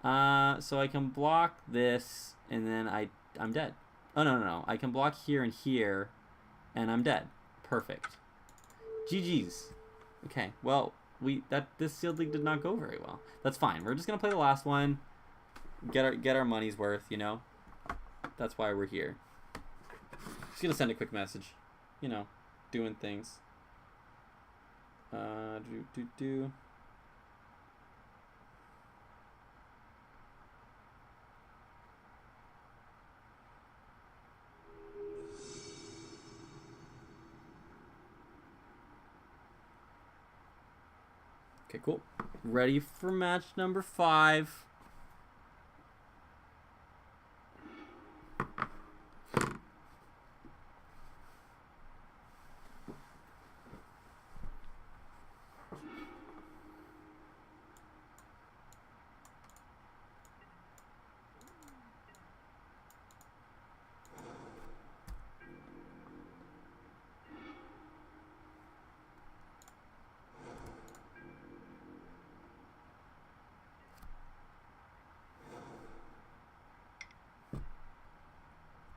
A: So I can block this, and then I'm dead. Oh, no. I can block here and here, and I'm dead. Perfect. GG's. Okay, well, this sealed league did not go very well. That's fine. We're just gonna play the last one. Get our money's worth, you know? That's why we're here. Just gonna send a quick message. You know, doing things. Okay, cool. Ready for match number 5.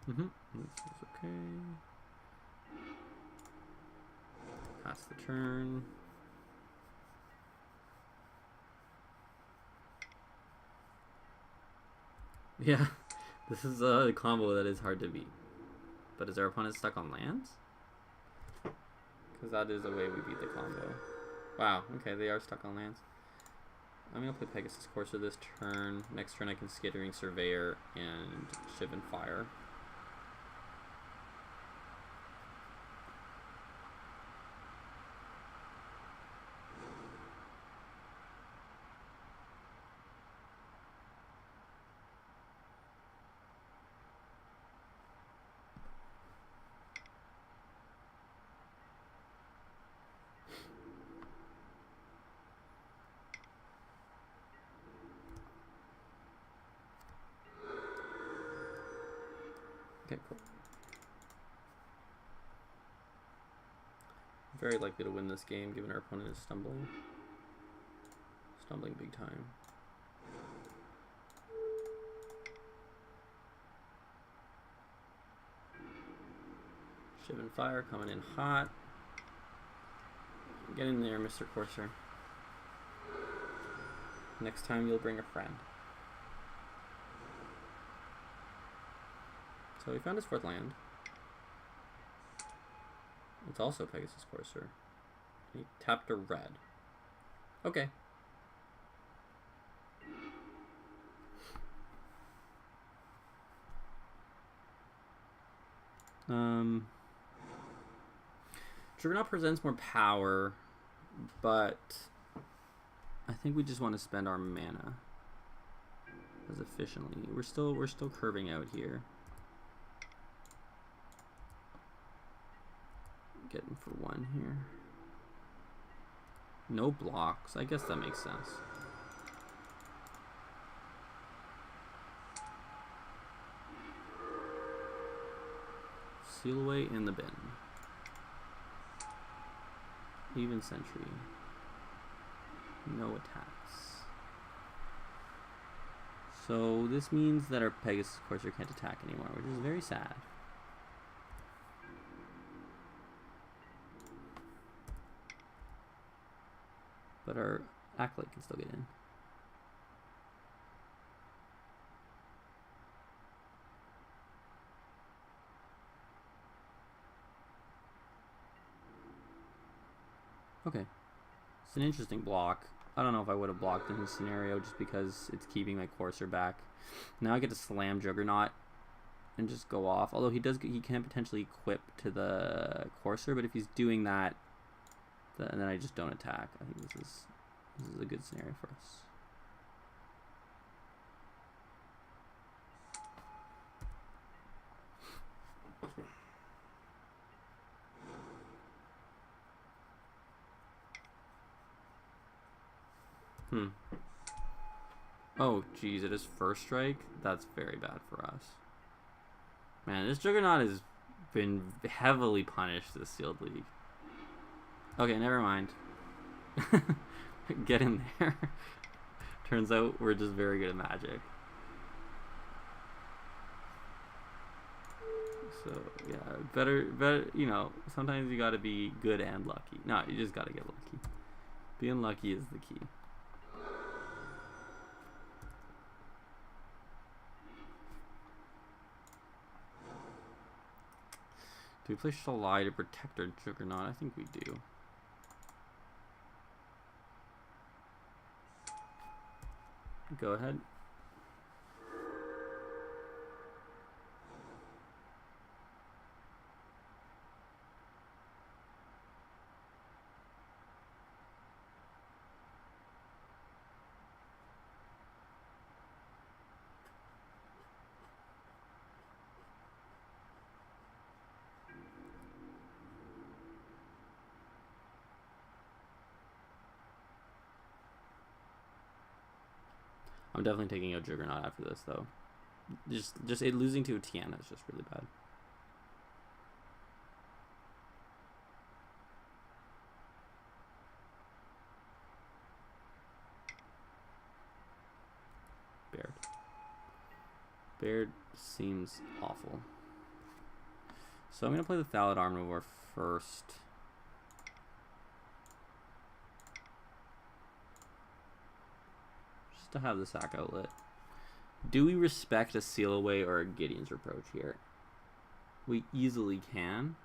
A: This is okay. Pass the turn. Yeah, this is a combo that is hard to beat. But is our opponent stuck on lands? Because that is the way we beat the combo. Wow, okay, they are stuck on lands. I'm going to play Pegasus Courser this turn. Next turn I can Skittering Surveyor and Shiv and Fire. Okay, cool. Very likely to win this game, given our opponent is stumbling. Stumbling big time. Shiv and Fire coming in hot. Get in there, Mr. Courser. Next time you'll bring a friend. So he found his 4th land. It's also Pegasus Courser. He tapped a red. Okay. Juggernaut presents more power, but I think we just want to spend our mana as efficiently. We're still curving out here. Getting for 1 here. No blocks. I guess that makes sense. Seal away in the bin. Even Sentry. No attacks. So this means that our Pegasus Courser can't attack anymore, which is very sad. But our Acolyte can still get in. Okay. It's an interesting block. I don't know if I would have blocked in this scenario just because it's keeping my Courser back. Now I get to slam Juggernaut and just go off. Although he can potentially equip to the Courser, but if he's doing that, and then I just don't attack. I think this is a good scenario for us. Oh, geez, it is first strike? That's very bad for us. Man, this Juggernaut has been heavily punished this sealed league. Okay, never mind. Get in there. Turns out we're just very good at Magic. So yeah, better, you know, sometimes you gotta be good and lucky. No, you just gotta get lucky. Being lucky is the key. Do we play Shalai to protect our Juggernaut? I think we do. Go ahead. I'm definitely taking a Juggernaut after this, though. Just it losing to a Tiana is just really bad. Baird. Baird seems awful. So I'm gonna play the Thallid Omnivore first. To have the sack outlet. Do we respect a Seal Away or a Gideon's Reproach here? We easily can.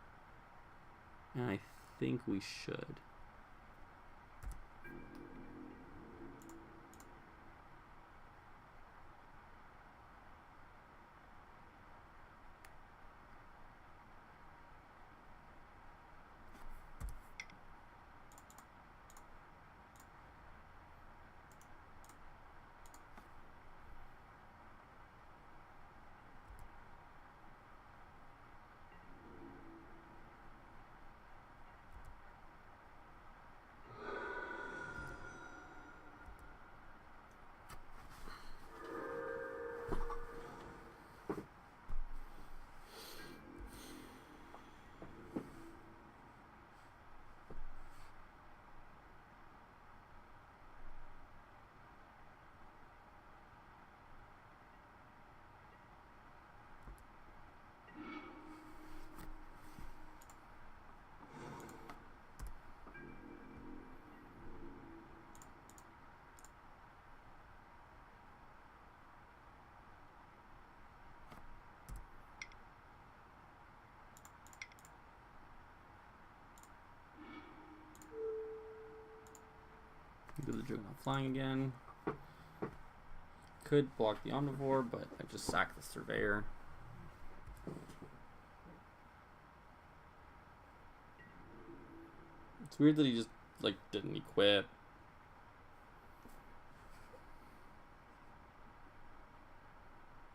A: And I think we should. Do the Juggernaut flying again. Could block the Omnivore, but I just sack the Surveyor. It's weird that he just like didn't equip.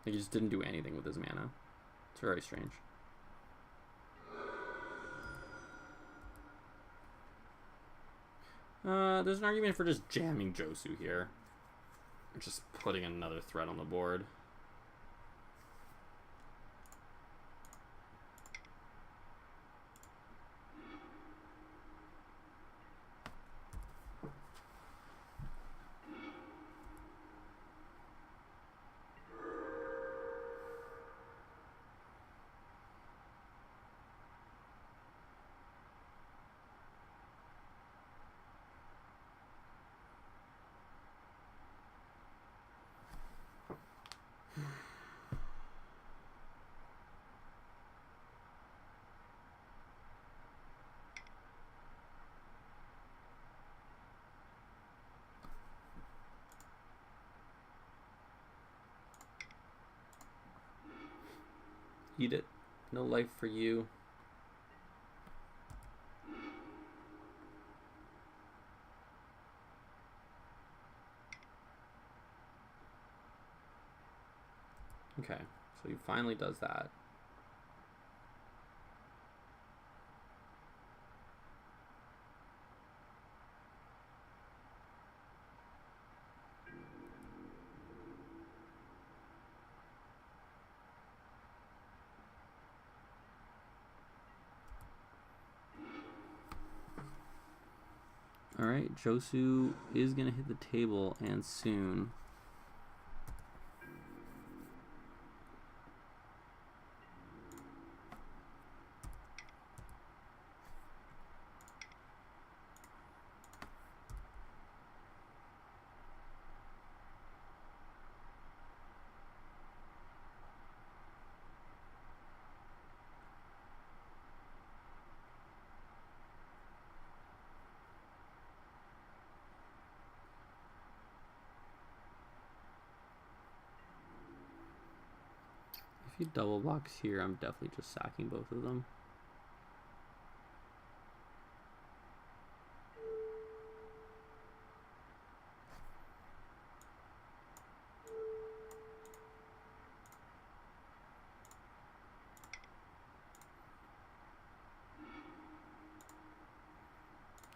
A: Like he just didn't do anything with his mana. It's very strange. There's an argument for just jamming Josu here. Or just putting another threat on the board. Eat it. No life for you. Okay, so he finally does that. Alright, Josu is going to hit the table, and soon. If he double blocks here, I'm definitely just sacking both of them.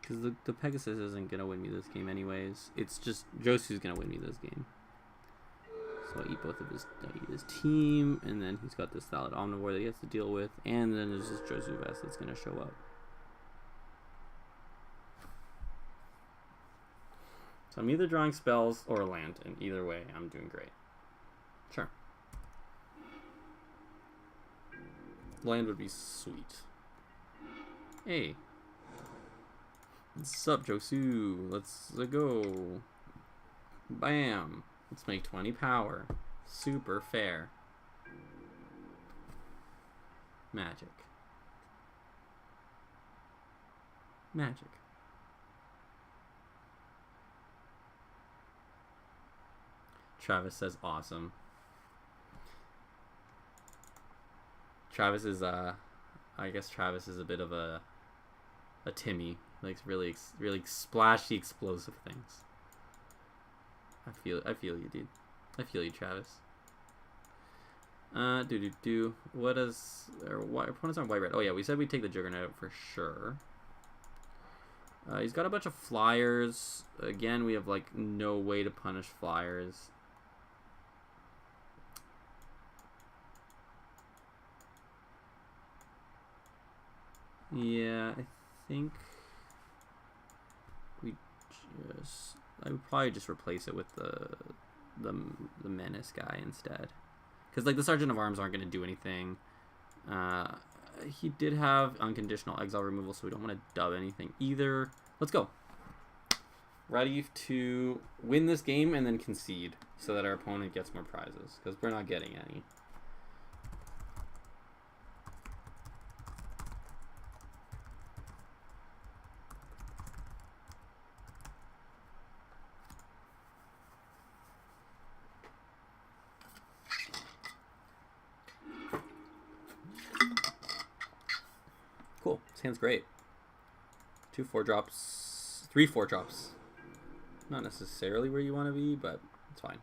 A: Because the Pegasus isn't going to win me this game anyways. It's just Josu's going to win me this game. So I eat both of his team, and then he's got this Salad Omnivore that he has to deal with, and then there's this Josu Vest that's going to show up. So I'm either drawing spells or a land, and either way, I'm doing great. Sure. Land would be sweet. Hey. What's up, Josu? Let's go. Bam. Let's make 20 power. Super fair. Magic. Magic. Travis says awesome. Travis is I guess Travis is a bit of a Timmy. Likes really splashy, explosive things. I feel you, dude. I feel you, Travis. What is our opponents on white red? Oh yeah, we said we'd take the Juggernaut out for sure. He's got a bunch of flyers. Again, we have like no way to punish flyers. Yeah, I think I would probably just replace it with the Menace guy instead, because like the Sergeant of Arms aren't going to do anything. He did have unconditional exile removal, so we don't want to dub anything either. Let's go. Ready to win this game and then concede so that our opponent gets more prizes, because we're not getting any. Cool. This hand's great. 2 4-drops, 3 4-drops. Not necessarily where you want to be, but it's fine.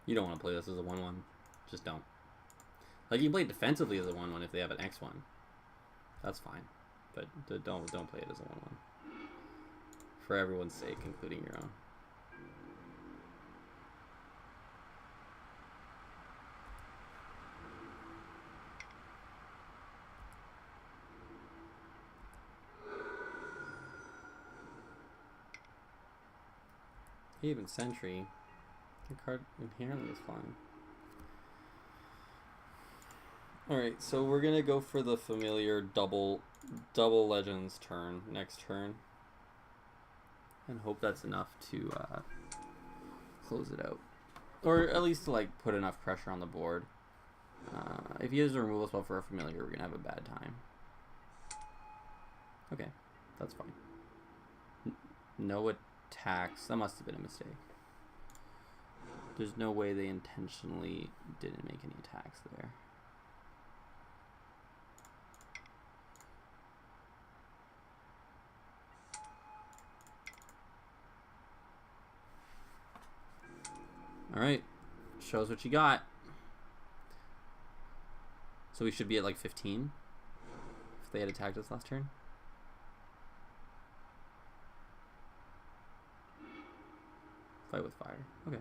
A: You don't want to play this as a 1/1. Just don't. Like, you can play it defensively as a 1/1 if they have an X1. That's fine. But don't play it as a 1/1. For everyone's sake, including your own. Even Sentry. The card inherently is fine. Alright, so we're gonna go for the familiar double Legends turn next turn. And hope that's enough to close it out. Or at least to like put enough pressure on the board. If he has a removal spell for a familiar, we're gonna have a bad time. Okay, that's fine. No attacks. That must have been a mistake. There's no way they intentionally didn't make any attacks there. Alright, show us what you got. So we should be at like 15 if they had attacked us last turn. Fight with fire. Okay.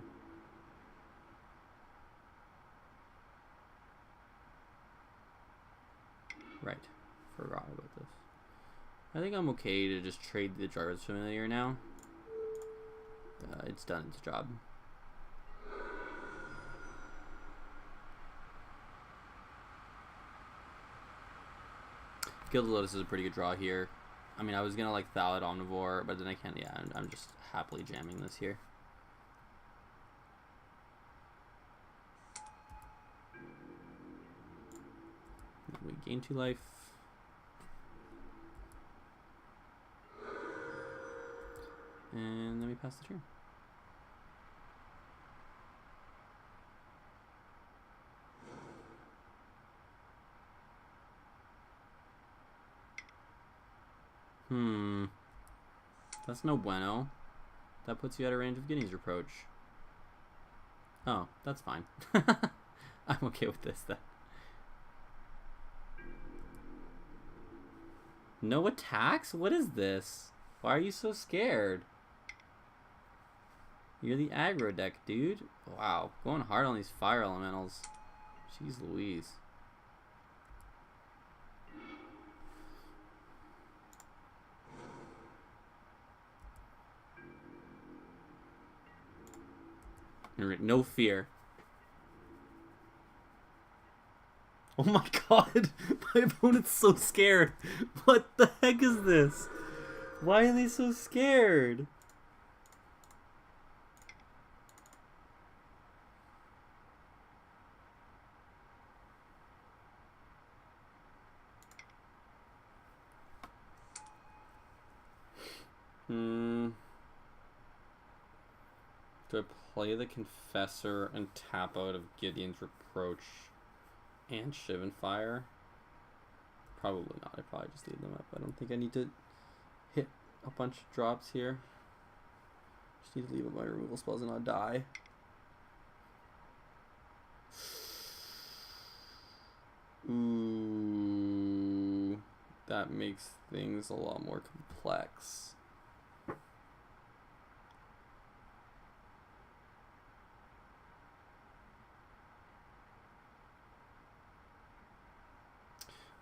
A: Right. Forgot about this. I think I'm okay to just trade the Jarvis Familiar now. It's done its job. Gilded Lotus is a pretty good draw here. I mean, I was gonna like Thallid Omnivore, but then I can't. Yeah, I'm just happily jamming this here. We gain 2 life. And then we pass the turn. That's no bueno. That puts you at a range of Guinea's Reproach. Oh, that's fine. I'm okay with this then. No attacks? What is this? Why are you so scared? You're the aggro deck, dude. Wow, going hard on these fire elementals. Jeez Louise. No fear. Oh my god, my opponent's so scared. What the heck is this? Why are they so scared? Do I play the Confessor and tap out of Gideon's Reproach and Shivan Fire? Probably not. I probably just leave them up. I don't think I need to hit a bunch of drops here. Just need to leave up my removal spells and not die. Ooh, that makes things a lot more complex.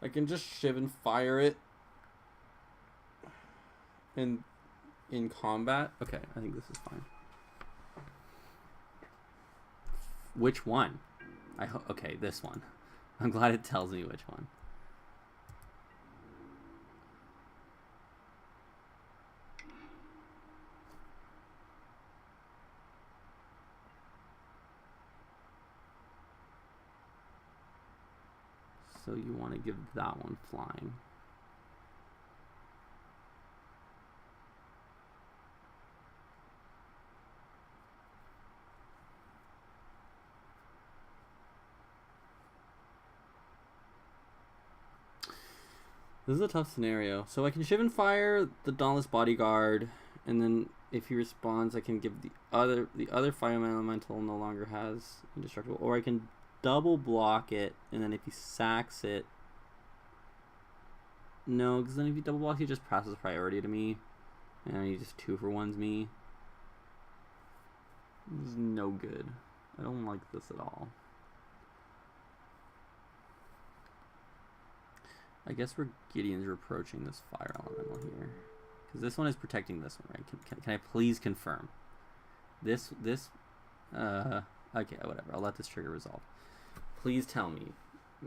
A: I can just Shivan Fire it in combat. Okay, I think this is fine. Which one? Okay, this one. I'm glad it tells me which one. So you want to give that one flying. This is a tough scenario. So I can Shivan Fire the Dauntless Bodyguard, and then if he responds, I can give the other fire elemental no longer has indestructible, or I can double block it, and then if he sacks it, no, because then if he double blocks, he just passes priority to me, and he just 2-for-1s me. This is no good. I don't like this at all. I guess we're Gideon's approaching this fire elemental here, because this one is protecting this one, right? Can I please confirm? Okay, whatever. I'll let this trigger resolve. Please tell me,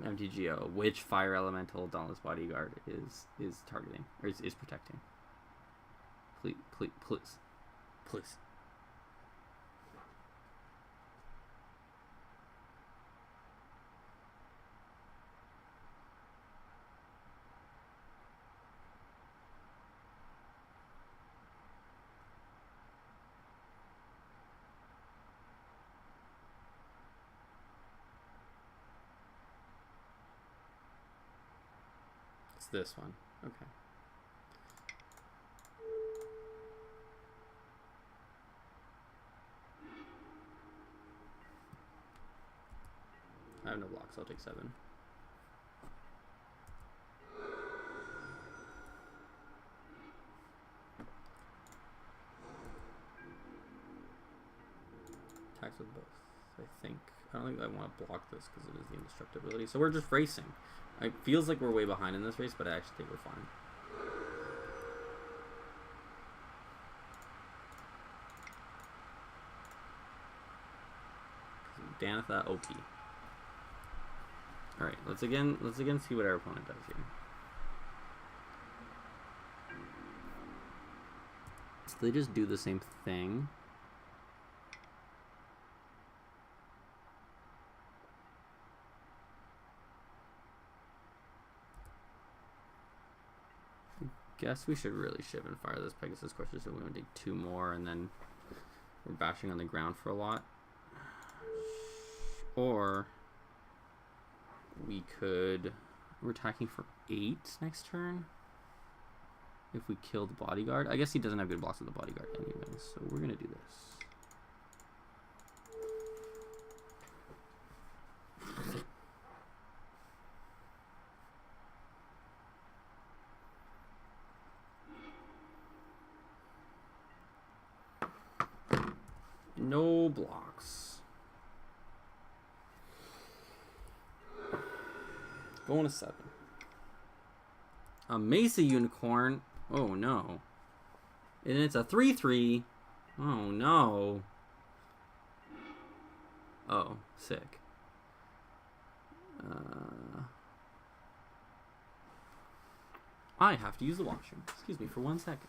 A: MTGO, which fire elemental Dauntless Bodyguard is targeting or is protecting. Please. It's this one. Okay. I have no blocks, I'll take 7. don't think I want to block this because it is the indestructibility. So we're just racing. It feels like we're way behind in this race, but I actually think we're fine. Danitha OP. Alright, let's again see what our opponent does here. So they just do the same thing. Guess we should really shiv and fire this Pegasus Crusher so we want to take 2 more and then we're bashing on the ground for a lot. Or we could, we're attacking for 8 next turn if we kill the bodyguard. I guess he doesn't have good blocks with the bodyguard anyway, so we're gonna do this. No blocks. Going to 7. A Mesa Unicorn. Oh no. And it's a 3/3. Oh no. Oh, sick. I have to use the washroom. Excuse me for 1 second.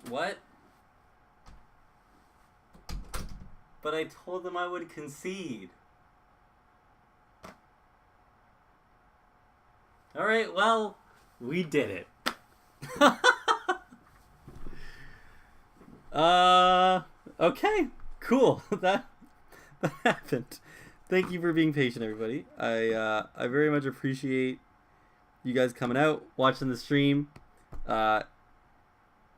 A: What? But I told them I would concede. Alright, well, we did it. Okay, cool. That happened. Thank you for being patient, everybody. I very much appreciate you guys coming out, watching the stream.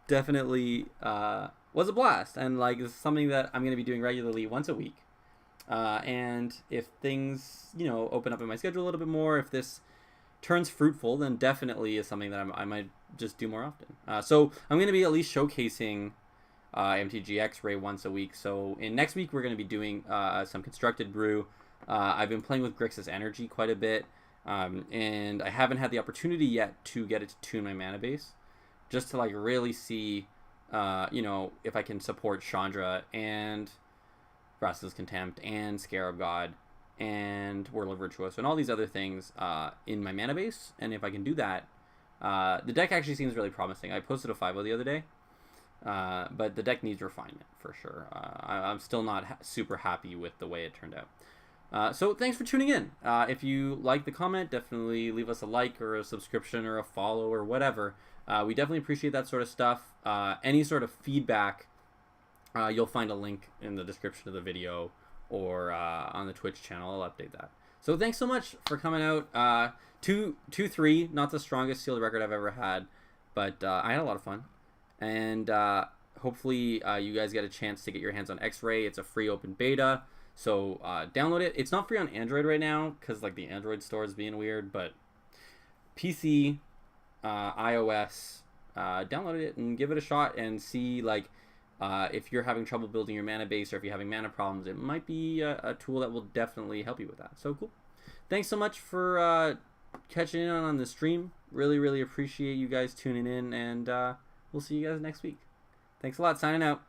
A: Definitely was a blast, and like it's something that I'm going to be doing regularly once a week. And if things, you know, open up in my schedule a little bit more, if this turns fruitful, then definitely is something that I might just do more often. So I'm going to be at least showcasing MTG XRay once a week. So in next week we're going to be doing some constructed brew. I've been playing with Grixis Energy quite a bit, and I haven't had the opportunity yet to get it to tune my mana base, just to like really see, if I can support Chandra and Vraska's Contempt and Scarab God and Whirl Virtuoso and all these other things in my mana base. And if I can do that, the deck actually seems really promising. I posted a 5 the other day, but the deck needs refinement for sure. I'm still not super happy with the way it turned out. So thanks for tuning in. If you like the comment, definitely leave us a like or a subscription or a follow or whatever. We definitely appreciate that sort of stuff. Any sort of feedback, you'll find a link in the description of the video or on the Twitch channel. I'll update that. So thanks so much for coming out. 2-3, not the strongest sealed record I've ever had, but I had a lot of fun. And hopefully you guys get a chance to get your hands on XRay. It's a free open beta. So download it. It's not free on Android right now because like the Android store is being weird, but PC, iOS, download it and give it a shot and see like if you're having trouble building your mana base or if you're having mana problems, it might be a tool that will definitely help you with that. So cool. Thanks so much for catching in on the stream. Really, really appreciate you guys tuning in, and we'll see you guys next week. Thanks a lot. Signing out.